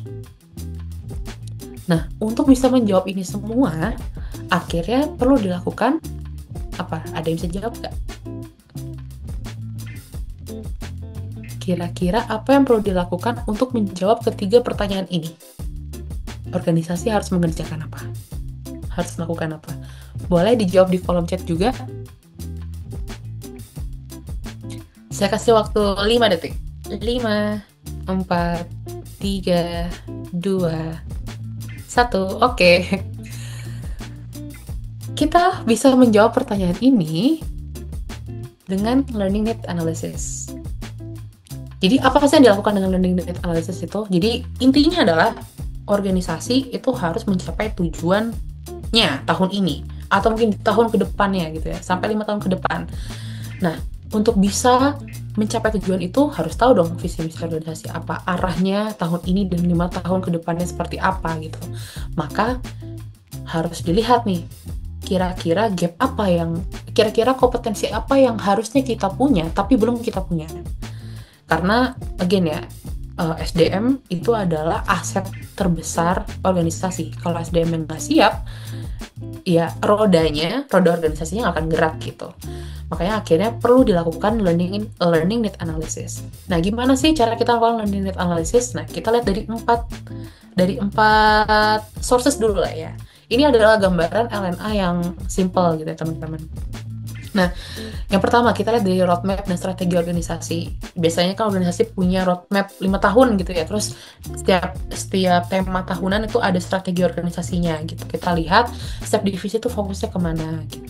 Nah, untuk bisa menjawab ini semua, akhirnya perlu dilakukan apa? Ada yang bisa jawab nggak? Kira-kira apa yang perlu dilakukan untuk menjawab ketiga pertanyaan ini? Organisasi harus mengerjakan apa? Harus melakukan apa? Boleh dijawab di kolom chat juga. Saya kasih waktu 5 detik. 5, 4, 3, 2, 1. Oke. Kita bisa menjawab pertanyaan ini dengan learning need analysis. Jadi apa sih yang dilakukan dengan learning need analysis itu? Jadi intinya adalah organisasi itu harus mencapai tujuannya tahun ini atau mungkin di tahun ke depannya gitu ya, sampai 5 tahun ke depan. Nah, untuk bisa mencapai tujuan itu harus tahu dong visi misi organisasi apa, arahnya tahun ini dan 5 tahun ke depannya seperti apa gitu. Maka harus dilihat nih, kira-kira kompetensi apa yang harusnya kita punya tapi belum kita punya. Karena again ya, SDM itu adalah aset terbesar organisasi. Kalau SDM yang nggak siap, ya roda organisasinya akan gerak gitu. Makanya akhirnya perlu dilakukan learning need analysis. Nah, gimana sih cara kita melakukan learning need analysis? Nah, kita lihat dari empat sources dulu lah ya. Ini adalah gambaran LNA yang simple gitu ya teman-teman. Nah, yang pertama kita lihat dari roadmap dan strategi organisasi. Biasanya kan organisasi punya roadmap 5 tahun gitu ya. Terus setiap tema tahunan itu ada strategi organisasinya gitu. Kita lihat setiap divisi itu fokusnya kemana gitu.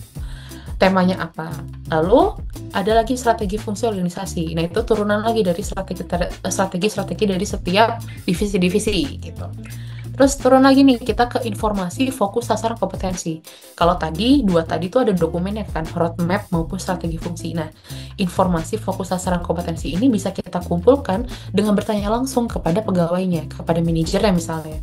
Temanya apa. Lalu ada lagi strategi fungsi organisasi. Nah, itu turunan lagi dari strategi dari setiap divisi-divisi gitu. Terus turun lagi nih, kita ke informasi, fokus, sasaran, kompetensi. Kalau dua tadi itu ada dokumennya kan, roadmap maupun strategi fungsi. Nah, informasi, fokus, sasaran, kompetensi ini bisa kita kumpulkan dengan bertanya langsung kepada pegawainya, kepada manajernya misalnya.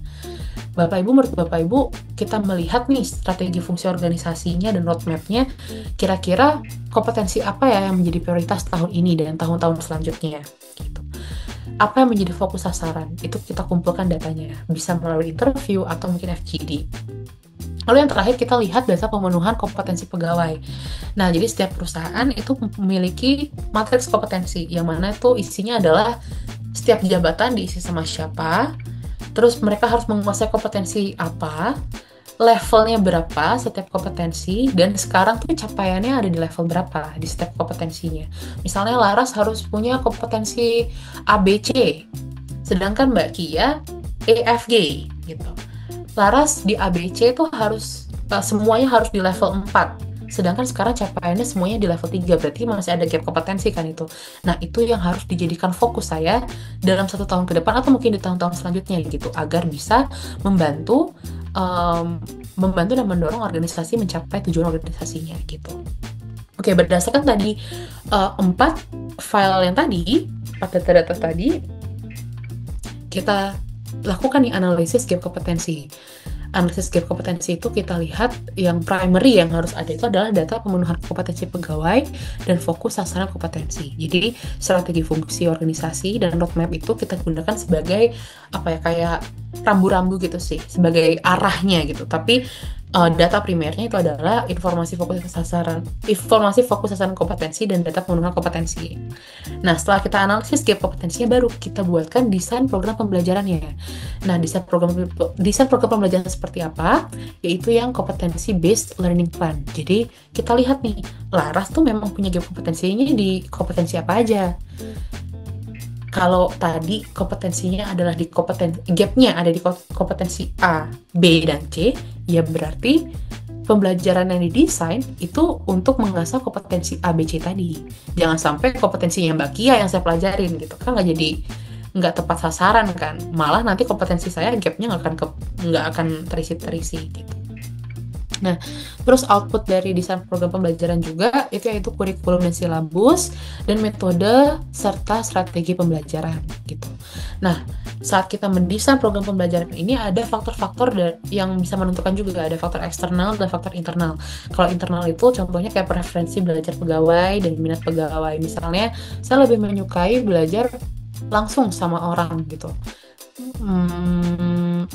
Menurut Bapak Ibu, kita melihat nih strategi fungsi organisasinya dan roadmap-nya, kira-kira kompetensi apa ya yang menjadi prioritas tahun ini dan tahun-tahun selanjutnya, gitu. Apa yang menjadi fokus sasaran, itu kita kumpulkan datanya, bisa melalui interview atau mungkin FGD. Lalu yang terakhir kita lihat data pemenuhan kompetensi pegawai. Nah, jadi setiap perusahaan itu memiliki matriks kompetensi, yang mana itu isinya adalah setiap jabatan diisi sama siapa, terus mereka harus menguasai kompetensi apa, levelnya berapa setiap kompetensi, dan sekarang tuh capaiannya ada di level berapa di setiap kompetensinya. Misalnya Laras harus punya kompetensi ABC, sedangkan Mbak Kia EFG gitu. Laras di ABC itu harus semuanya harus di level 4, sedangkan sekarang capaiannya semuanya di level 3, berarti masih ada gap kompetensi kan itu. Nah, itu yang harus dijadikan fokus saya dalam 1 tahun ke depan atau mungkin di tahun-tahun selanjutnya gitu, agar bisa membantu dan mendorong organisasi mencapai tujuan organisasinya gitu. Oke, berdasarkan tadi 4 file yang tadi, 4 data-data tadi, kita lakukan nih analisis gap kompetensi. analisis gap kompetensi itu kita lihat yang primary yang harus ada itu adalah data pemenuhan kompetensi pegawai dan fokus sasaran kompetensi. Jadi strategi fungsi organisasi dan roadmap itu kita gunakan sebagai kayak rambu-rambu gitu sih, sebagai arahnya gitu. Tapi data primernya itu adalah informasi fokus sasaran kompetensi dan data pemenuhan kompetensi. Nah, setelah kita analisis gap kompetensinya, baru kita buatkan desain program pembelajarannya. Nah, desain program pembelajaran seperti apa? Yaitu yang competency based learning plan. Jadi, kita lihat nih, Laras tuh memang punya gap kompetensinya di kompetensi apa aja. Kalau tadi kompetensinya adalah gapnya ada di kompetensi A, B, dan C, ya berarti pembelajaran yang didesain itu untuk mengasah kompetensi A, B, C tadi. Jangan sampai kompetensinya Mbak Kia yang saya pelajarin gitu kan, nggak tepat sasaran kan. Malah nanti kompetensi saya gapnya nggak akan terisi gitu. Nah, terus output dari desain program pembelajaran juga yaitu kurikulum dan silabus dan metode serta strategi pembelajaran gitu. Nah, saat kita mendesain program pembelajaran ini ada faktor-faktor yang bisa menentukan juga, ada faktor eksternal dan faktor internal. Kalau internal itu contohnya kayak preferensi belajar pegawai dan minat pegawai. Misalnya, saya lebih menyukai belajar langsung sama orang gitu.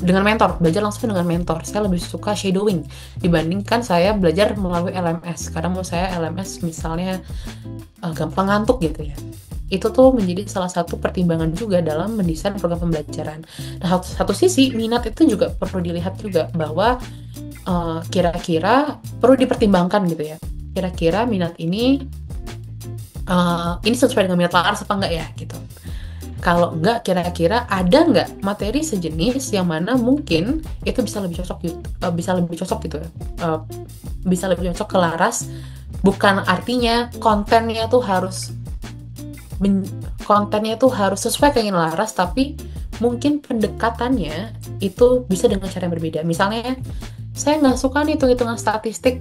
Belajar langsung dengan mentor. Saya lebih suka shadowing dibandingkan saya belajar melalui LMS. Kadang menurut saya LMS misalnya gampang ngantuk gitu ya. Itu tuh menjadi salah satu pertimbangan juga dalam mendesain program pembelajaran. Nah, satu sisi minat itu juga perlu dilihat juga bahwa kira-kira perlu dipertimbangkan gitu ya. Kira-kira minat ini sesuai dengan minat Laras apa enggak ya gitu. Kalau enggak, kira-kira ada nggak materi sejenis yang mana mungkin itu bisa lebih cocok ke Laras. Bukan artinya kontennya tuh harus sesuai keinginan Laras, tapi mungkin pendekatannya itu bisa dengan cara yang berbeda. Misalnya, saya nggak suka nih hitung-hitungan statistik,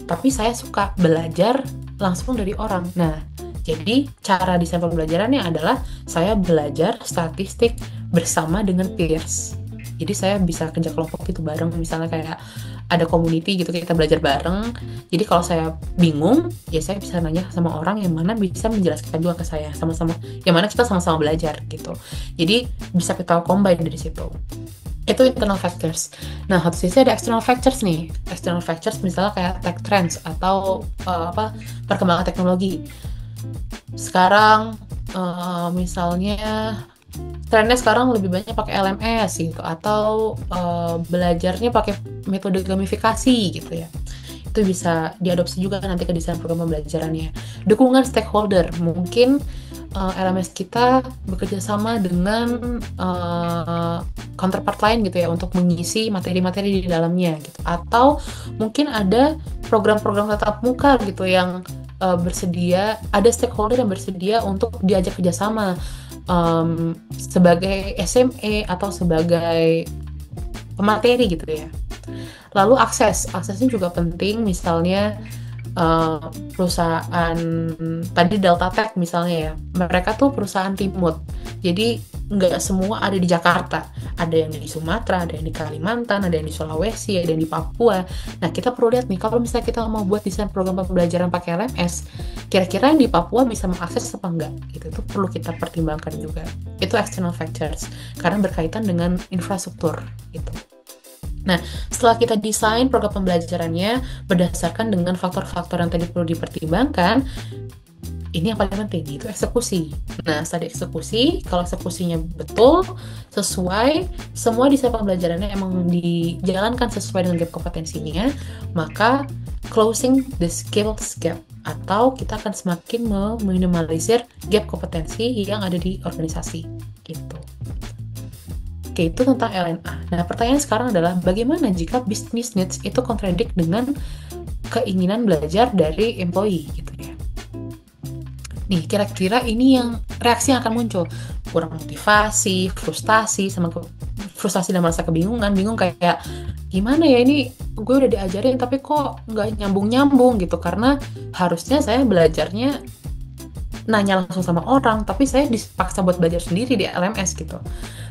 tapi saya suka belajar langsung dari orang. Nah, jadi cara desain pembelajarannya adalah saya belajar statistik bersama dengan peers. Jadi saya bisa kerja kelompok gitu bareng, misalnya kayak ada community gitu, kita belajar bareng. Jadi kalau saya bingung, ya saya bisa nanya sama orang yang mana bisa menjelaskan juga ke saya, sama-sama, yang mana kita sama-sama belajar gitu. Jadi bisa kita combine dari situ. Itu internal factors. Nah, satu sisi ada external factors nih. External factors misalnya kayak tech trends atau perkembangan teknologi. Sekarang misalnya trennya sekarang lebih banyak pakai LMS gitu, atau belajarnya pakai metode gamifikasi gitu ya. Itu bisa diadopsi juga nanti ke desain program pembelajarannya. Dukungan stakeholder, mungkin LMS kita bekerja sama dengan counterpart lain gitu ya untuk mengisi materi-materi di dalamnya gitu. Atau mungkin ada program-program tatap muka gitu yang bersedia, ada stakeholder yang bersedia untuk diajak kerjasama sebagai SME atau sebagai pemateri gitu ya. Lalu aksesnya juga penting, misalnya perusahaan tadi Delta Tech misalnya ya, mereka tuh perusahaan timur, jadi nggak semua ada di Jakarta, ada yang di Sumatera, ada yang di Kalimantan, ada yang di Sulawesi, ada yang di Papua. Nah, kita perlu lihat nih, kalau misalnya kita mau buat desain program pembelajaran pakai LMS, kira-kira yang di Papua bisa mengakses apa enggak gitu, itu perlu kita pertimbangkan juga. Itu external factors karena berkaitan dengan infrastruktur gitu. Nah, setelah kita desain program pembelajarannya berdasarkan dengan faktor-faktor yang tadi perlu dipertimbangkan, ini yang paling penting, itu eksekusi. Nah, setelah eksekusi, kalau eksekusinya betul, sesuai, semua desain pembelajarannya emang dijalankan sesuai dengan gap kompetensinya, maka closing the skills gap, atau kita akan semakin meminimalisir gap kompetensi yang ada di organisasi gitu. Oke, itu tentang LNA. Nah, pertanyaan sekarang adalah bagaimana jika business needs itu kontradik dengan keinginan belajar dari employee gitu ya. Nih, kira-kira ini yang reaksi yang akan muncul. Kurang motivasi, frustasi dan merasa kebingungan. Bingung kayak, gimana ya ini gue udah diajarin tapi kok nggak nyambung-nyambung gitu. Karena harusnya saya belajarnya nanya langsung sama orang, tapi saya dipaksa buat belajar sendiri di LMS gitu.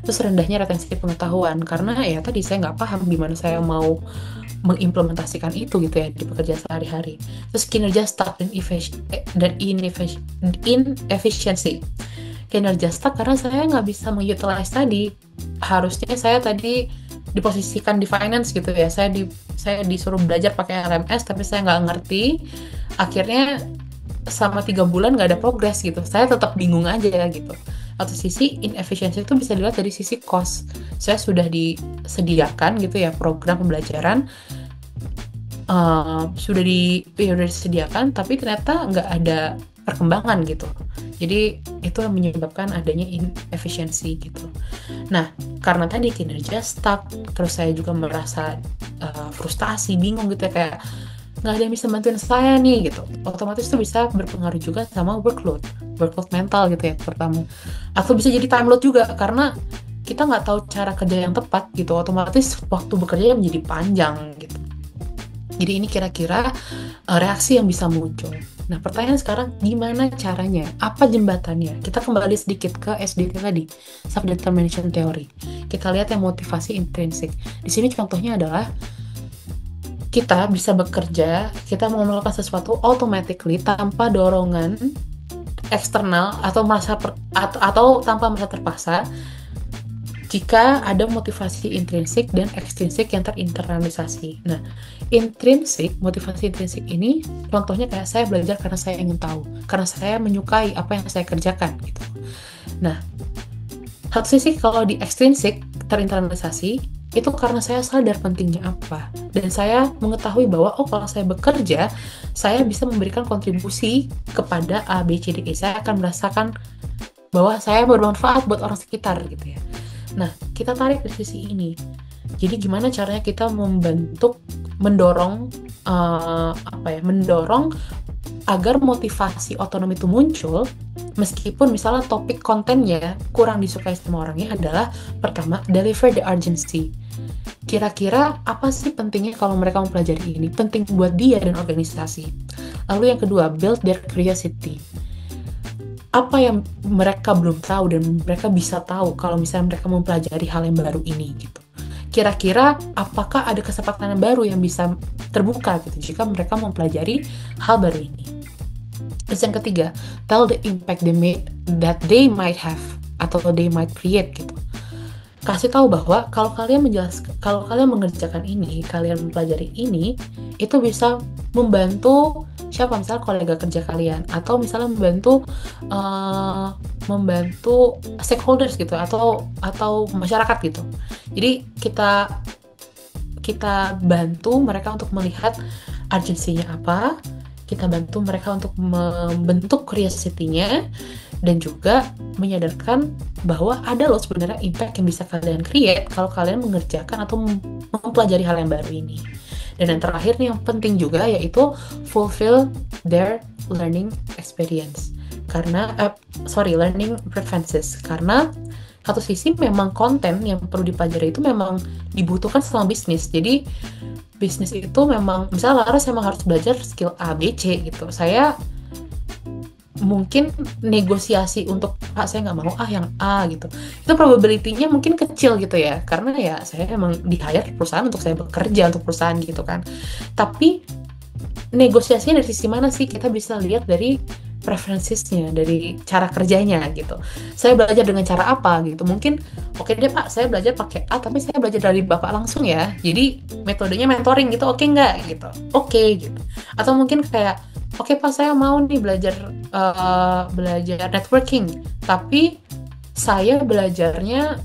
Terus rendahnya retensi pengetahuan, karena ya tadi saya nggak paham gimana saya mau mengimplementasikan itu gitu ya di pekerjaan sehari-hari. Terus kinerja stuck dan inefficiency. Kinerja stuck karena saya nggak bisa mengutilize tadi. Harusnya saya tadi diposisikan di finance gitu ya. Saya disuruh belajar pakai LMS, tapi saya nggak ngerti. Akhirnya selama 3 bulan nggak ada progres gitu. Saya tetap bingung aja gitu. Atau sisi inefficiency itu bisa dilihat dari sisi cost. Saya sudah disediakan gitu ya program pembelajaran, sudah disediakan, tapi ternyata nggak ada perkembangan gitu. Jadi itu yang menyebabkan adanya inefficiency gitu. Nah, karena tadi kinerja stuck, terus saya juga merasa frustasi, bingung gitu ya, kayak nggak ada yang bisa bantuin saya nih gitu. Otomatis itu bisa berpengaruh juga sama workload mental gitu ya pertama. Atau bisa jadi time load juga karena kita nggak tahu cara kerja yang tepat gitu. Otomatis waktu bekerja menjadi panjang gitu. Jadi ini kira-kira reaksi yang bisa muncul. Nah, pertanyaan sekarang gimana caranya? Apa jembatannya? Kita kembali sedikit ke SDT tadi, self-determination theory. Kita lihat yang motivasi intrinsik. Di sini contohnya adalah kita bisa bekerja, kita mau melakukan sesuatu automatically tanpa dorongan eksternal atau tanpa merasa terpaksa jika ada motivasi intrinsik dan ekstrinsik yang terinternalisasi. Nah, motivasi intrinsik ini contohnya kayak saya belajar karena saya ingin tahu, karena saya menyukai apa yang saya kerjakan gitu. Nah, satu sisi kalau di ekstrinsik terinternalisasi itu karena saya sadar pentingnya apa, dan saya mengetahui bahwa kalau saya bekerja saya bisa memberikan kontribusi kepada A, B, C, D, E. Saya akan merasakan bahwa saya bermanfaat buat orang sekitar gitu ya. Nah, kita tarik dari sisi ini. Jadi gimana caranya kita mendorong agar motivasi otonom itu muncul, meskipun misalnya topik kontennya kurang disukai sama orangnya. Adalah pertama, deliver the urgency. Kira-kira apa sih pentingnya kalau mereka mempelajari ini? Penting buat dia dan organisasi. Lalu yang kedua, build their curiosity. Apa yang mereka belum tahu dan mereka bisa tahu kalau misalnya mereka mempelajari hal yang baru ini gitu. Kira-kira apakah ada kesempatan baru yang bisa terbuka gitu jika mereka mempelajari hal baru ini. Terus yang ketiga, tell the impact that they might have atau they might create gitu. Kasih tahu bahwa kalau kalian mengerjakan ini, kalian mempelajari ini, itu bisa membantu siapa, misalnya kolega kerja kalian, atau misalnya membantu stakeholders gitu, atau masyarakat gitu. Jadi kita bantu mereka untuk melihat urgensinya apa, kita bantu mereka untuk membentuk curiosity-nya, dan juga menyadarkan bahwa ada loh sebenarnya impact yang bisa kalian create kalau kalian mengerjakan atau mempelajari hal yang baru ini. Dan yang terakhir nih yang penting juga, yaitu fulfill their learning experience. Learning preferences. Karena satu sisi memang konten yang perlu dipelajari itu memang dibutuhkan selama bisnis. Jadi bisnis itu memang, misalnya Laras memang harus belajar skill A, B, C gitu. Saya mungkin negosiasi untuk saya nggak mau yang A gitu, itu probability-nya mungkin kecil gitu ya, karena ya saya emang di-hire perusahaan untuk saya bekerja untuk perusahaan gitu kan. Tapi negosiasinya dari sisi mana sih? Kita bisa lihat dari preferences-nya, dari cara kerjanya gitu. Saya belajar dengan cara apa gitu. Mungkin oke deh Pak, saya belajar pakai A, tapi saya belajar dari Bapak langsung ya, jadi metodenya mentoring gitu, oke nggak gitu, oke gitu. Atau mungkin kayak oke Pak, saya mau nih belajar networking, tapi saya belajarnya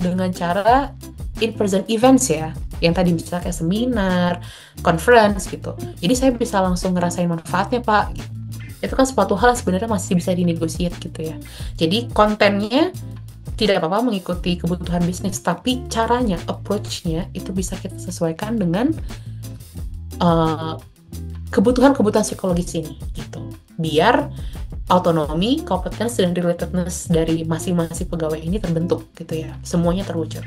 dengan cara in-person events ya, yang tadi misalnya kayak seminar, conference gitu. Jadi saya bisa langsung ngerasain manfaatnya Pak. Itu kan suatu hal sebenarnya masih bisa dinegosiat gitu ya. Jadi kontennya tidak apa-apa mengikuti kebutuhan bisnis, tapi caranya, approach-nya itu bisa kita sesuaikan dengan kebutuhan psikologis ini gitu. Biar autonomi, kompetensi, dan relatedness dari masing-masing pegawai ini terbentuk gitu ya. Semuanya terwujud.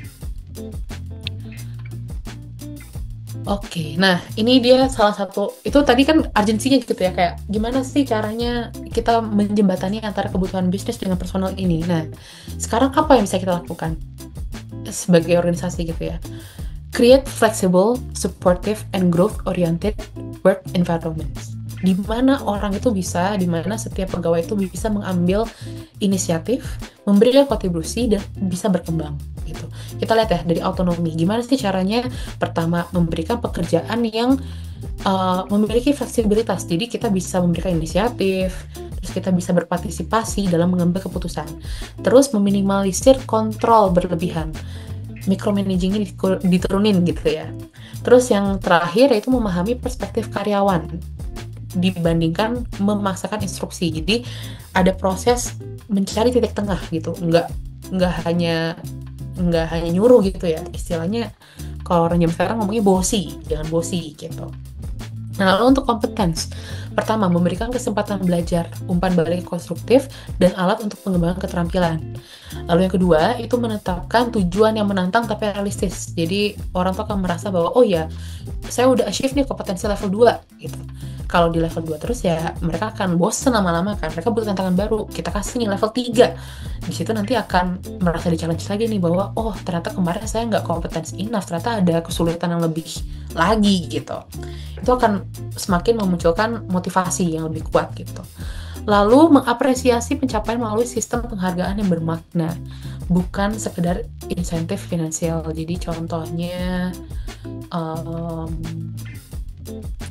Oke, nah ini dia salah satu, itu tadi kan urgensinya gitu ya, kayak gimana sih caranya kita menjembatani antara kebutuhan bisnis dengan personal ini. Nah, sekarang apa yang bisa kita lakukan sebagai organisasi gitu ya? Create flexible, supportive, and growth-oriented work environments. Di mana orang itu bisa, di mana setiap pegawai itu bisa mengambil inisiatif, memberikan kontribusi, dan bisa berkembang gitu. Kita lihat ya dari autonomi, gimana sih caranya? Pertama, memberikan pekerjaan yang memiliki fleksibilitas. Jadi kita bisa memberikan inisiatif, terus kita bisa berpartisipasi dalam mengambil keputusan. Terus meminimalisir kontrol berlebihan, micromanagingnya diturunin gitu ya. Terus yang terakhir yaitu memahami perspektif karyawan dibandingkan memaksakan instruksi. Jadi ada proses mencari titik tengah gitu, nggak hanya nyuruh gitu ya. Istilahnya kalau orang zaman sekarang ngomongnya bosi, jangan bosi gitu. Nah, lalu untuk competence, pertama, memberikan kesempatan belajar, umpan balik konstruktif, dan alat untuk pengembangan keterampilan. Lalu yang kedua, itu menetapkan tujuan yang menantang tapi realistis. Jadi, orang tuh akan merasa bahwa, oh ya, saya udah achieve nih kompetensi level 2, gitu. Kalau di level 2 terus ya, mereka akan bosen lama-lama kan. Mereka butuh tantangan baru. Kita kasih nih level 3. Di situ nanti akan merasa di-challenge lagi nih bahwa, oh ternyata kemarin saya nggak kompetensi enough, ternyata ada kesulitan yang lebih lagi gitu. Itu akan semakin memunculkan motivasi yang lebih kuat gitu. Lalu mengapresiasi pencapaian melalui sistem penghargaan yang bermakna, bukan sekedar insentif finansial. Jadi contohnya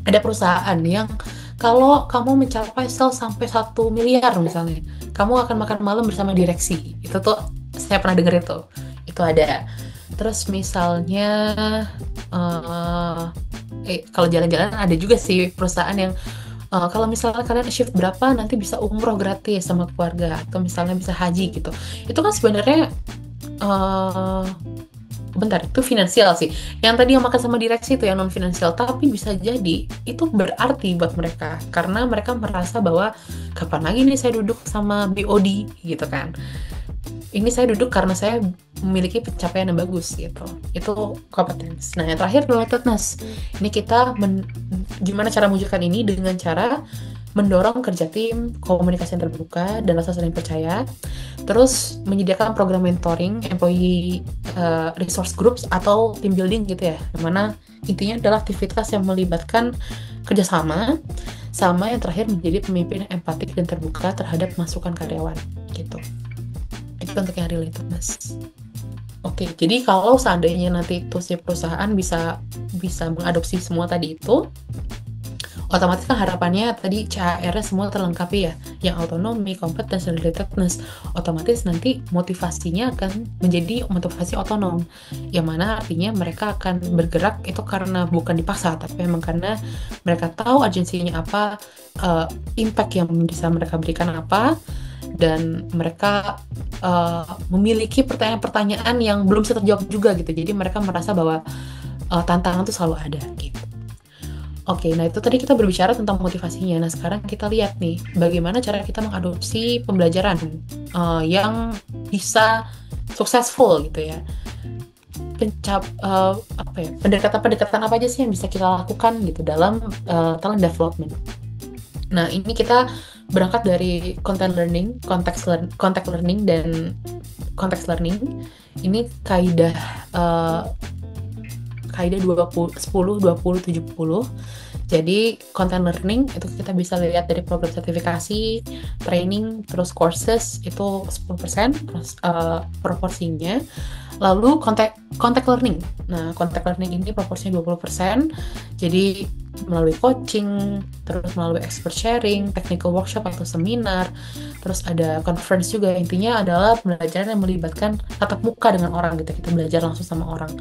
ada perusahaan yang kalau kamu mencapai sales sampai 1 miliar misalnya, kamu akan makan malam bersama direksi. Itu tuh saya pernah dengar itu. Itu ada. Terus misalnya kalau jalan-jalan ada juga sih perusahaan yang kalau misalnya kalian shift berapa nanti bisa umroh gratis sama keluarga, atau misalnya bisa haji gitu. Itu kan sebenarnya bentar, itu finansial sih. Yang tadi yang makan sama direksi itu yang non finansial, tapi bisa jadi itu berarti buat mereka karena mereka merasa bahwa kapan lagi nih saya duduk sama BOD gitu kan. Ini saya duduk karena saya memiliki pencapaian yang bagus gitu. Itu competence. Nah, yang terakhir relatedness. Ini kita gimana cara mewujudkan ini dengan cara mendorong kerja tim, komunikasi yang terbuka, dan rasa saling percaya. Terus menyediakan program mentoring, employee resource groups atau team building gitu ya. Dimana intinya adalah aktivitas yang melibatkan kerjasama, sama yang terakhir menjadi pemimpin yang empatik dan terbuka terhadap masukan karyawan gitu. Itu untuk yang relatedness. Oke, jadi kalau seandainya nanti itu si perusahaan bisa mengadopsi semua tadi itu, otomatis kan harapannya tadi CHR-nya semua terlengkapi ya, yang autonomi, competence, dan relatedness. Otomatis nanti motivasinya akan menjadi motivasi otonom, yang mana artinya mereka akan bergerak itu karena bukan dipaksa, tapi memang karena mereka tahu urgensinya apa, impact yang bisa mereka berikan apa, dan mereka memiliki pertanyaan-pertanyaan yang belum bisa terjawab juga gitu. Jadi mereka merasa bahwa tantangan itu selalu ada gitu. Oke, nah itu tadi kita berbicara tentang motivasinya. Nah sekarang kita lihat nih bagaimana cara kita mengadopsi pembelajaran yang bisa successful gitu ya. Pendekatan-pendekatan apa aja sih yang bisa kita lakukan gitu dalam talent development. Nah ini kita berangkat dari content learning, contact learning, dan context learning. Ini kaidah 10, 20, 70. Jadi content learning itu kita bisa lihat dari program sertifikasi, training, terus courses itu 10% proporsinya. Lalu contact learning. Nah, contact learning ini proporsinya 20%. Jadi melalui coaching, terus melalui expert sharing, technical workshop atau seminar, terus ada conference juga. Intinya adalah pembelajaran yang melibatkan tatap muka dengan orang gitu, kita belajar langsung sama orang.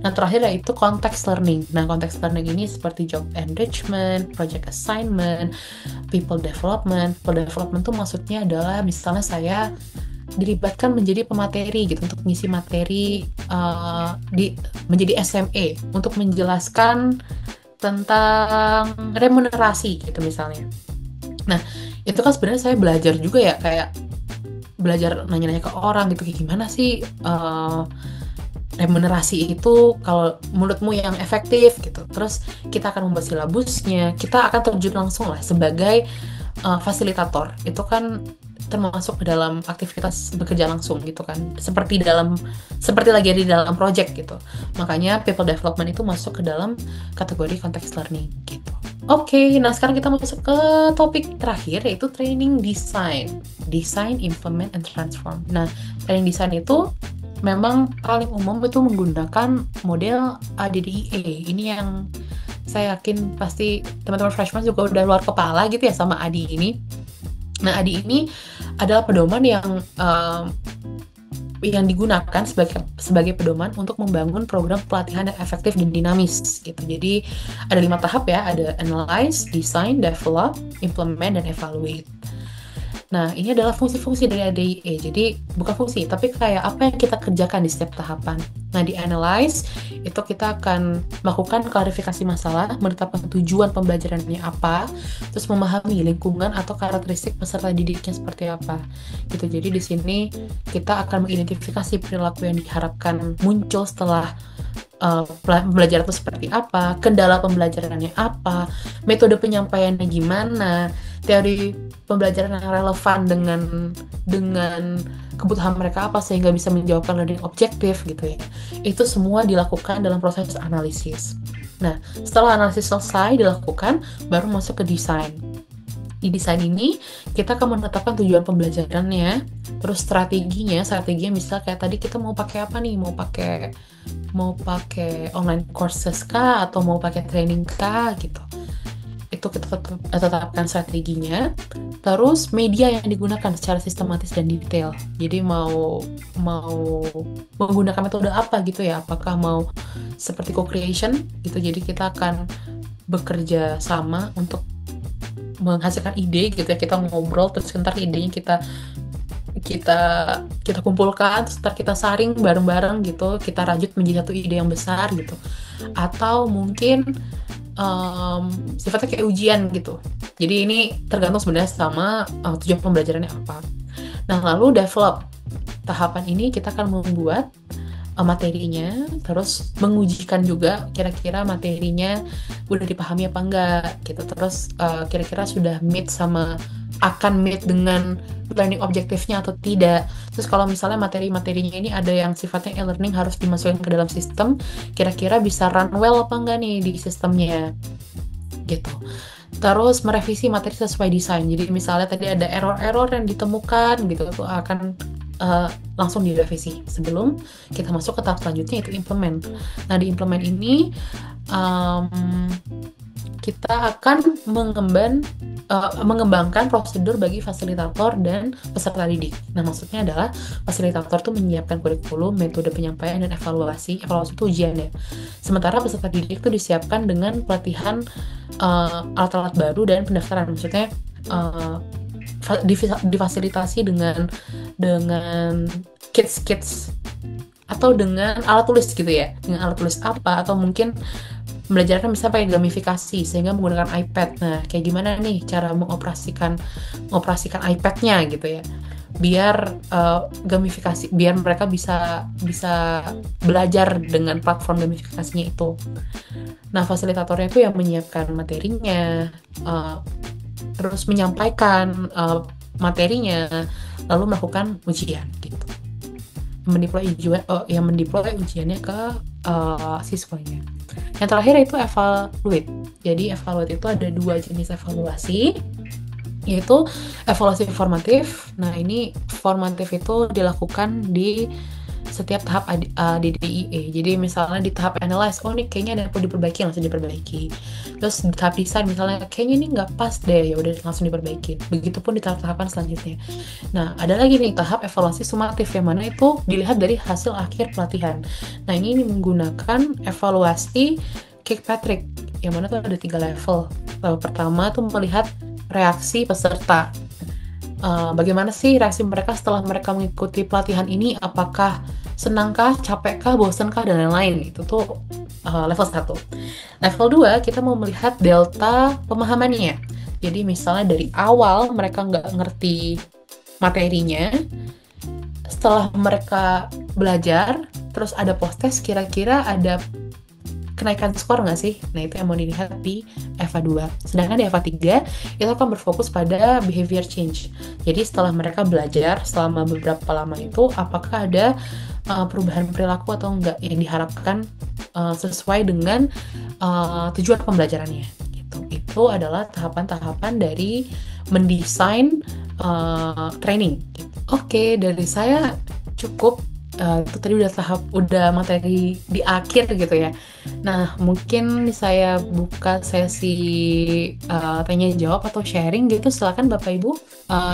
Nah terakhir yaitu context learning. Nah context learning ini seperti job enrichment, project assignment, people development. People development tuh maksudnya adalah misalnya saya dilibatkan menjadi pemateri gitu untuk mengisi materi menjadi SME untuk menjelaskan tentang remunerasi gitu misalnya. Nah itu kan sebenarnya saya belajar juga ya, kayak belajar nanya-nanya ke orang gitu, kayak gimana sih remunerasi itu kalau menurutmu yang efektif gitu. Terus kita akan membuat silabusnya, kita akan terjun langsung lah sebagai fasilitator. Itu kan termasuk ke dalam aktivitas bekerja langsung gitu kan, seperti lagi di dalam project gitu. Makanya people development itu masuk ke dalam kategori context learning gitu. Oke, nah sekarang kita masuk ke topik terakhir, yaitu training design, implement, and transform. Nah, training design itu memang paling umum itu menggunakan model ADDIE. Ini yang saya yakin pasti teman-teman freshman juga udah luar kepala gitu ya sama ADI ini. Nah, ADI ini adalah pedoman yang digunakan sebagai pedoman untuk membangun program pelatihan yang efektif dan dinamis gitu. Jadi ada 5 tahap ya, ada analyze, design, develop, implement, dan evaluate. Nah, ini adalah fungsi-fungsi dari ADIE. Jadi, bukan fungsi, tapi kayak apa yang kita kerjakan di setiap tahapan. Nah, di analyze, itu kita akan melakukan klarifikasi masalah, menetapkan tujuan pembelajarannya apa, terus memahami lingkungan atau karakteristik peserta didiknya seperti apa. Gitu. Jadi, di sini kita akan mengidentifikasi perilaku yang diharapkan muncul setelah pembelajaran itu seperti apa, kendala pembelajarannya apa, metode penyampaiannya gimana, teori pembelajaran yang relevan dengan kebutuhan mereka apa sehingga bisa menjawabkan learning objektif gitu ya. Itu semua dilakukan dalam proses analisis. Nah, setelah analisis selesai dilakukan, baru masuk ke desain. Di desain ini kita akan menetapkan tujuan pembelajarannya, terus strateginya misal kayak tadi kita mau pakai apa nih, mau pakai online courses kah atau mau pakai training kah gitu. Itu kita tetapkan strateginya, terus media yang digunakan secara sistematis dan detail. Jadi mau menggunakan metode apa gitu ya, apakah mau seperti co-creation gitu, jadi kita akan bekerja sama untuk menghasilkan ide gitu ya, kita ngobrol terus ntar idenya kita kumpulkan, terus ntar kita saring bareng-bareng gitu, kita rajut menjadi satu ide yang besar gitu. Atau mungkin sifatnya kayak ujian gitu. Jadi ini tergantung sebenarnya sama tujuan pembelajarannya apa. Nah, lalu develop. Tahapan ini kita akan membuat materinya, terus mengujikan juga kira-kira materinya udah dipahami apa enggak gitu. Terus kira-kira sudah akan meet dengan learning objektifnya atau tidak. Terus kalau misalnya materi-materinya ini ada yang sifatnya e-learning harus dimasukkan ke dalam sistem, kira-kira bisa run well apa enggak nih di sistemnya gitu. Terus merevisi materi sesuai desain. Jadi misalnya tadi ada error-error yang ditemukan gitu, itu akan langsung direvisi sebelum kita masuk ke tahap selanjutnya, yaitu implement. Nah, di implement ini kita akan mengembangkan prosedur bagi fasilitator dan peserta didik. Nah, maksudnya adalah fasilitator itu menyiapkan kurikulum, metode penyampaian, dan evaluasi. Evaluasi itu ujian ya. Sementara peserta didik itu disiapkan dengan pelatihan alat-alat baru dan pendaftaran. Maksudnya difasilitasi dengan kits atau dengan alat tulis gitu ya, dengan alat tulis apa, atau mungkin belajarkan bisa pakai gamifikasi sehingga menggunakan iPad. Nah, kayak gimana nih cara mengoperasikan iPad-nya gitu ya, biar gamifikasi, biar mereka bisa belajar dengan platform gamifikasinya itu. Nah, fasilitatornya itu yang menyiapkan materinya, terus menyampaikan materinya, lalu melakukan ujian gitu, yang mendeploy ujiannya ke siswanya. Yang terakhir itu evaluate. Jadi evaluate itu ada 2 jenis evaluasi, yaitu evaluasi formatif. Nah, ini formatif itu dilakukan di setiap tahap ADDIE. Jadi misalnya di tahap analyze, ini kayaknya ada yang perlu diperbaiki, langsung diperbaiki. Terus di tahap design misalnya kayaknya ini nggak pas deh, ya udah langsung diperbaiki. Begitupun di tahap-tahapan selanjutnya. Nah, ada lagi nih tahap evaluasi sumatif, yang mana itu dilihat dari hasil akhir pelatihan. Nah, ini menggunakan evaluasi Kirkpatrick, yang mana tuh ada 3 level. Level pertama tuh melihat reaksi peserta. Bagaimana sih reaksi mereka setelah mereka mengikuti pelatihan ini, apakah senangkah, capekkah, bosankah, dan lain-lain. Itu tuh level 1. Level 2 kita mau melihat delta pemahamannya. Jadi misalnya dari awal mereka nggak ngerti materinya, setelah mereka belajar terus ada post test, kira-kira ada kenaikan skor nggak sih? Nah, itu yang mau dilihat di EVA 2. Sedangkan di EVA 3, itu akan berfokus pada behavior change. Jadi setelah mereka belajar selama beberapa lama itu, apakah ada perubahan perilaku atau enggak yang diharapkan sesuai dengan tujuan pembelajarannya. Gitu. Itu adalah tahapan-tahapan dari mendesain training. Gitu. Oke, dari saya cukup. Itu tadi udah materi di akhir gitu ya. Nah, mungkin saya buka sesi tanya jawab atau sharing gitu. Silakan Bapak Ibu.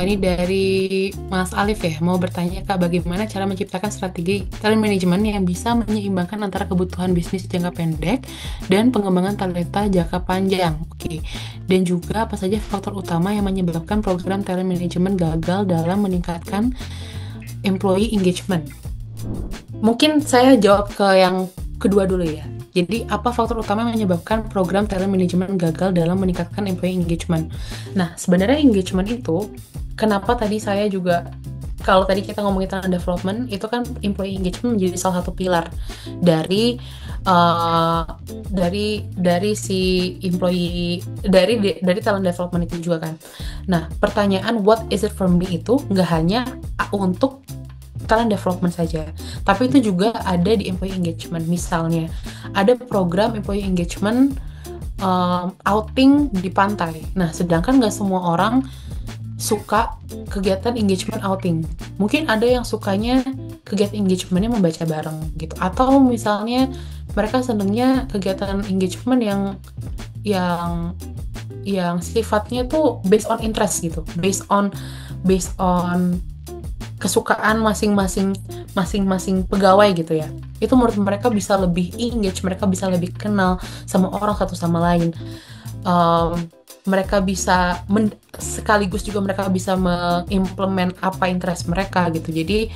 Ini dari Mas Alif ya, mau bertanya Kak, bagaimana cara menciptakan strategi talent management yang bisa menyeimbangkan antara kebutuhan bisnis jangka pendek dan pengembangan talenta jangka panjang. Oke. Dan juga apa saja faktor utama yang menyebabkan program talent management gagal dalam meningkatkan employee engagement. Mungkin saya jawab ke yang kedua dulu ya. Jadi apa faktor utama yang menyebabkan program talent management gagal dalam meningkatkan employee engagement? Nah, sebenarnya engagement itu, kenapa tadi saya juga, kalau tadi kita ngomongin talent development, itu kan employee engagement menjadi salah satu pilar dari si employee, dari talent development itu juga kan. Nah, pertanyaan what is it for me itu nggak hanya untuk talent development saja, tapi itu juga ada di employee engagement. Misalnya ada program employee engagement outing di pantai. Nah, sedangkan nggak semua orang suka kegiatan engagement outing. Mungkin ada yang sukanya kegiatan engagementnya membaca bareng gitu, atau misalnya mereka senengnya kegiatan engagement yang sifatnya tuh based on interest gitu, based on kesukaan masing-masing pegawai gitu ya. Itu menurut mereka bisa lebih engage, mereka bisa lebih kenal sama orang satu sama lain. Mereka bisa sekaligus juga mereka bisa mengimplement apa interest mereka gitu. Jadi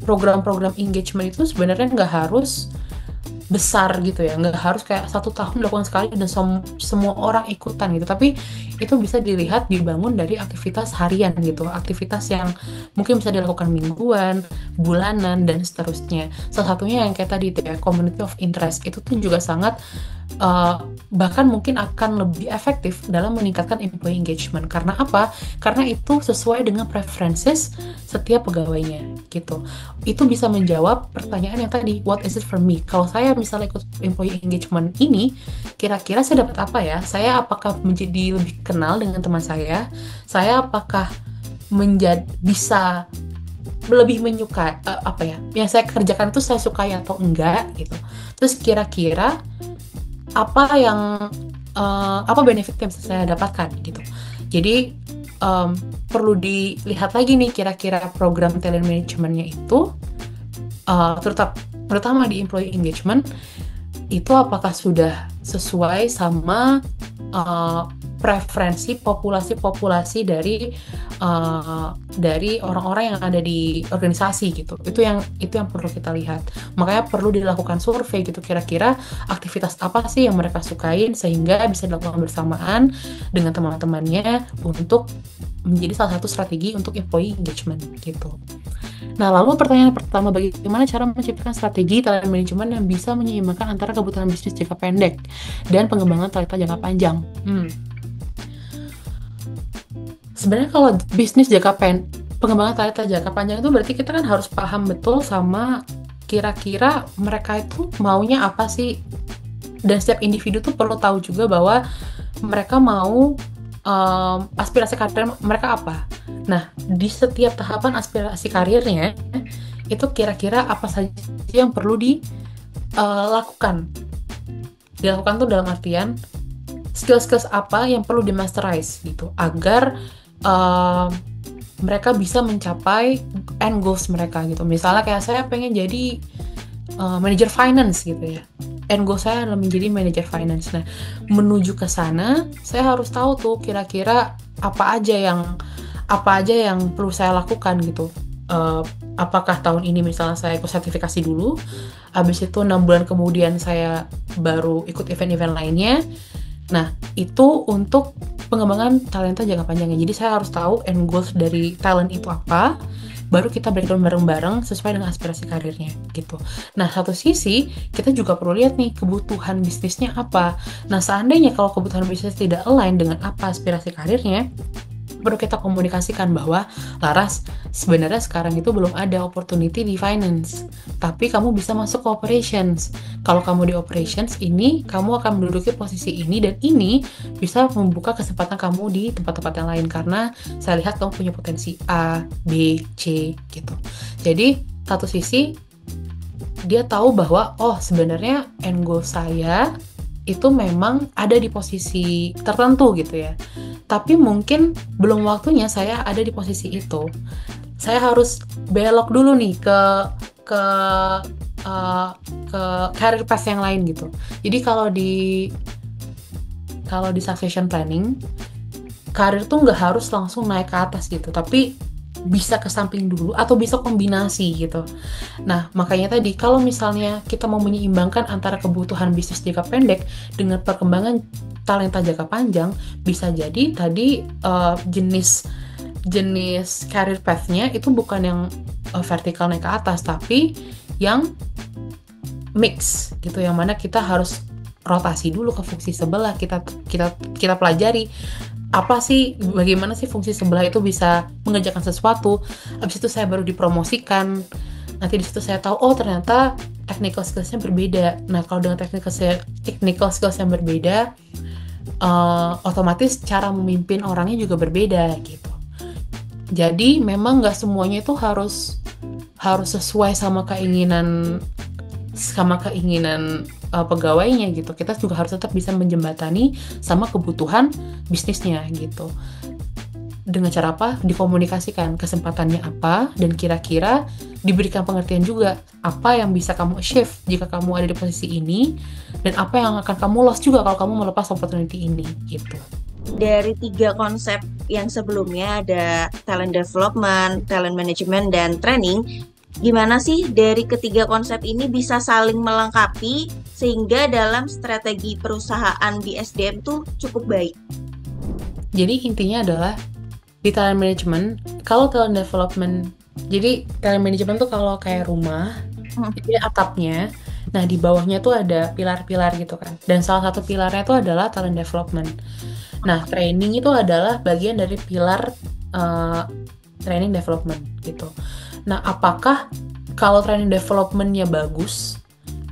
program-program engagement itu sebenarnya nggak harus besar gitu ya, nggak harus kayak 1 tahun dilakukan sekali dan semua orang ikutan gitu, tapi itu bisa dilihat dibangun dari aktivitas harian gitu, aktivitas yang mungkin bisa dilakukan mingguan, bulanan, dan seterusnya. Salah satunya yang kayak tadi itu ya, community of interest, itu tuh juga sangat bahkan mungkin akan lebih efektif dalam meningkatkan employee engagement. Karena apa? Karena itu sesuai dengan preferences setiap pegawainya gitu. Itu bisa menjawab pertanyaan yang tadi, what is it for me? Kalau saya misalnya ikut employee engagement ini, kira-kira saya dapat apa ya? Saya apakah menjadi lebih kenal dengan teman saya? Saya apakah bisa lebih menyukai apa ya? Yang saya kerjakan itu saya sukai atau enggak gitu. Terus kira-kira apa benefit yang bisa saya dapatkan gitu. Jadi perlu dilihat lagi nih kira-kira program talent managementnya itu terutama di employee engagement itu apakah sudah sesuai sama preferensi populasi dari orang-orang yang ada di organisasi gitu. Itu yang perlu kita lihat. Makanya perlu dilakukan survei gitu, kira-kira aktivitas apa sih yang mereka sukain sehingga bisa dilakukan bersamaan dengan teman-temannya untuk menjadi salah satu strategi untuk employee engagement gitu. Nah, lalu pertanyaan pertama, bagaimana cara menciptakan strategi talent management yang bisa menyeimbangkan antara kebutuhan bisnis jangka pendek dan pengembangan talenta jangka panjang? Sebenarnya kalau bisnis pengembangan talenta jangka panjang itu berarti kita kan harus paham betul sama kira-kira mereka itu maunya apa sih, dan setiap individu tuh perlu tahu juga bahwa mereka mau aspirasi karir mereka apa. Nah, di setiap tahapan aspirasi karirnya itu kira-kira apa saja yang perlu dilakukan. Dilakukan tuh dalam artian skills apa yang perlu di-masterize gitu agar mereka bisa mencapai end goals mereka gitu. Misalnya kayak saya pengen jadi manajer finance gitu ya. End goal saya adalah menjadi manajer finance. Nah, menuju ke sana saya harus tahu tuh kira-kira apa aja yang perlu saya lakukan gitu. Apakah tahun ini misalnya saya ikut sertifikasi dulu, habis itu 6 bulan kemudian saya baru ikut event-event lainnya. Nah, itu untuk pengembangan talenta jangka panjangnya. Jadi saya harus tahu end goals dari talent itu apa, baru kita breakdown bareng-bareng sesuai dengan aspirasi karirnya gitu. Nah, satu sisi kita juga perlu lihat nih kebutuhan bisnisnya apa. Nah, seandainya kalau kebutuhan bisnis tidak align dengan apa aspirasi karirnya, perlu kita komunikasikan bahwa Laras, sebenarnya sekarang itu belum ada opportunity di finance, tapi kamu bisa masuk ke operations. Kalau kamu di operations ini, kamu akan menduduki posisi ini dan ini bisa membuka kesempatan kamu di tempat-tempat yang lain karena saya lihat kamu punya potensi A, B, C gitu. Jadi satu sisi dia tahu bahwa oh sebenarnya end goal saya itu memang ada di posisi tertentu gitu ya. Tapi mungkin belum waktunya saya ada di posisi itu. Saya harus belok dulu nih ke career path yang lain gitu. Jadi kalau di succession planning, karir tuh nggak harus langsung naik ke atas gitu, tapi bisa ke samping dulu atau bisa kombinasi gitu. Nah, makanya tadi kalau misalnya kita mau menyeimbangkan antara kebutuhan bisnis jangka pendek dengan perkembangan talenta jangka panjang, bisa jadi tadi jenis career path-nya itu bukan yang vertikal naik ke atas, tapi yang mix gitu, yang mana kita harus rotasi dulu ke fungsi sebelah, kita pelajari apa sih, bagaimana sih fungsi sebelah itu bisa mengerjakan sesuatu. Habis itu saya baru dipromosikan. Nanti di situ saya tahu, oh ternyata technical skills-nya berbeda. Nah, kalau dengan technical skills yang berbeda, otomatis cara memimpin orangnya juga berbeda gitu. Jadi memang nggak semuanya itu harus sesuai sama keinginan pegawainya gitu. Kita juga harus tetap bisa menjembatani sama kebutuhan bisnisnya gitu. Dengan cara apa? Dikomunikasikan kesempatannya apa, dan kira-kira diberikan pengertian juga apa yang bisa kamu achieve jika kamu ada di posisi ini, dan apa yang akan kamu loss juga kalau kamu melepas opportunity ini gitu. Dari 3 konsep yang sebelumnya ada talent development, talent management, dan training, gimana sih dari ketiga konsep ini bisa saling melengkapi sehingga dalam strategi perusahaan di SDM tuh cukup baik? Jadi intinya adalah di talent management, kalau talent development, jadi talent management tuh kalau kayak rumah, jadi atapnya, nah di bawahnya tuh ada pilar-pilar gitu kan, dan salah satu pilarnya tuh adalah talent development. Nah, training itu adalah bagian dari pilar training development gitu. Nah, apakah kalau training development-nya bagus,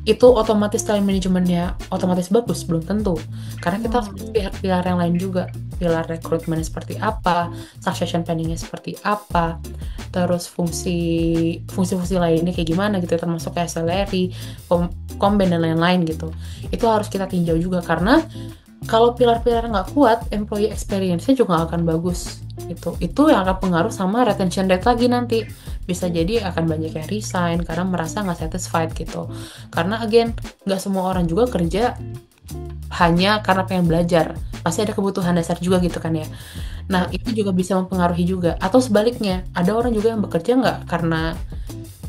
itu otomatis talent manajemennya otomatis bagus? Belum tentu. Karena kita harus lihat pilar yang lain juga. Pilar rekrutmen seperti apa, succession planning-nya seperti apa, terus fungsi-fungsi lainnya kayak gimana gitu, termasuk kayak salary, komben dan lain-lain gitu. Itu harus kita tinjau juga, karena kalau pilar-pilar nggak kuat, employee experience-nya juga nggak akan bagus gitu. Itu yang akan pengaruh sama retention rate lagi nanti. Bisa jadi akan banyak yang resign karena merasa nggak satisfied gitu. Karena again, nggak semua orang juga kerja hanya karena pengen belajar. Pasti ada kebutuhan dasar juga gitu kan ya. Nah, itu juga bisa mempengaruhi juga. Atau sebaliknya, ada orang juga yang bekerja nggak karena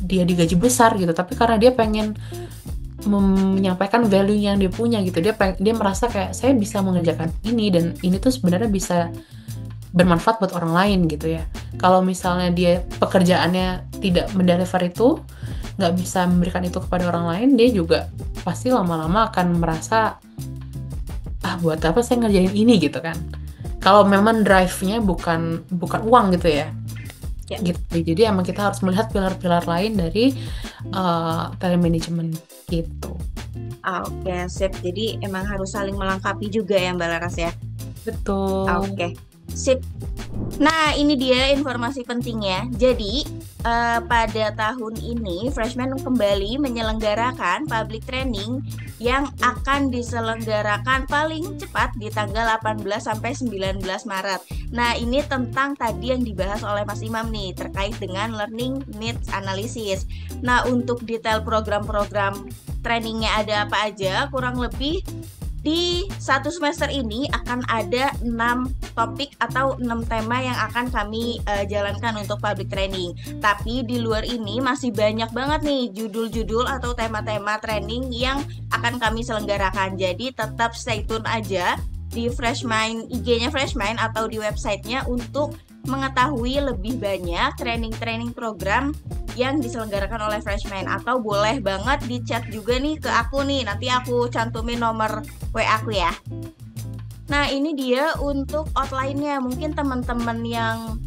dia digaji besar gitu, tapi karena dia pengen menyampaikan value yang dia punya gitu. Dia merasa kayak saya bisa mengerjakan ini, dan ini tuh sebenarnya bisa bermanfaat buat orang lain gitu ya. Kalau misalnya dia pekerjaannya tidak mendeliver itu, nggak bisa memberikan itu kepada orang lain, dia juga pasti lama-lama akan merasa buat apa saya ngerjain ini gitu kan. Kalau memang drive-nya bukan uang gitu ya. Gitu. Jadi emang kita harus melihat pilar-pilar lain dari talent management gitu. Oke, sip. Jadi emang harus saling melengkapi juga ya Mbak Laras ya. Betul. Oke, sip. Nah, ini dia informasi pentingnya. Jadi, pada tahun ini Freshman kembali menyelenggarakan public training yang akan diselenggarakan paling cepat di tanggal 18 sampai 19 Maret. Nah, ini tentang tadi yang dibahas oleh Mas Imam nih, terkait dengan learning needs analysis. Nah, untuk detail program-program trainingnya ada apa aja, kurang lebih di 1 semester ini akan ada 6 topik atau 6 tema yang akan kami jalankan untuk public training. Tapi di luar ini masih banyak banget nih judul-judul atau tema-tema training yang akan kami selenggarakan. Jadi tetap stay tune aja di Freshmind, IG-nya Freshmind atau di websitenya untuk mengetahui lebih banyak training-training program yang diselenggarakan oleh Freshman. Atau boleh banget di chat juga nih ke aku nih, nanti aku cantumin nomor WA aku ya. Nah, ini dia untuk outline-nya. Mungkin teman-teman yang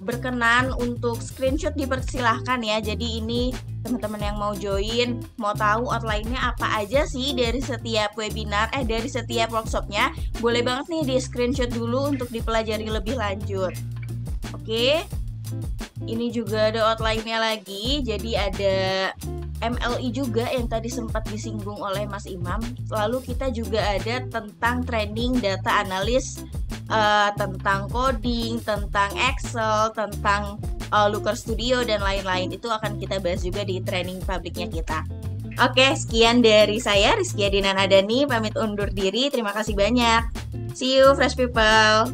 berkenan untuk screenshot dipersilahkan ya. Jadi ini teman-teman yang mau join, mau tahu outline-nya apa aja sih dari setiap webinar, dari setiap workshopnya, boleh banget nih di screenshot dulu untuk dipelajari lebih lanjut. Oke, ini juga ada outline-nya lagi. Jadi ada MLI juga yang tadi sempat disinggung oleh Mas Imam. Lalu kita juga ada tentang training data analis, tentang coding, tentang Excel, tentang Looker Studio, dan lain-lain. Itu akan kita bahas juga di training publiknya kita. Oke, sekian dari saya, Rizky Adina Nadani, pamit undur diri. Terima kasih banyak. See you, Fresh People.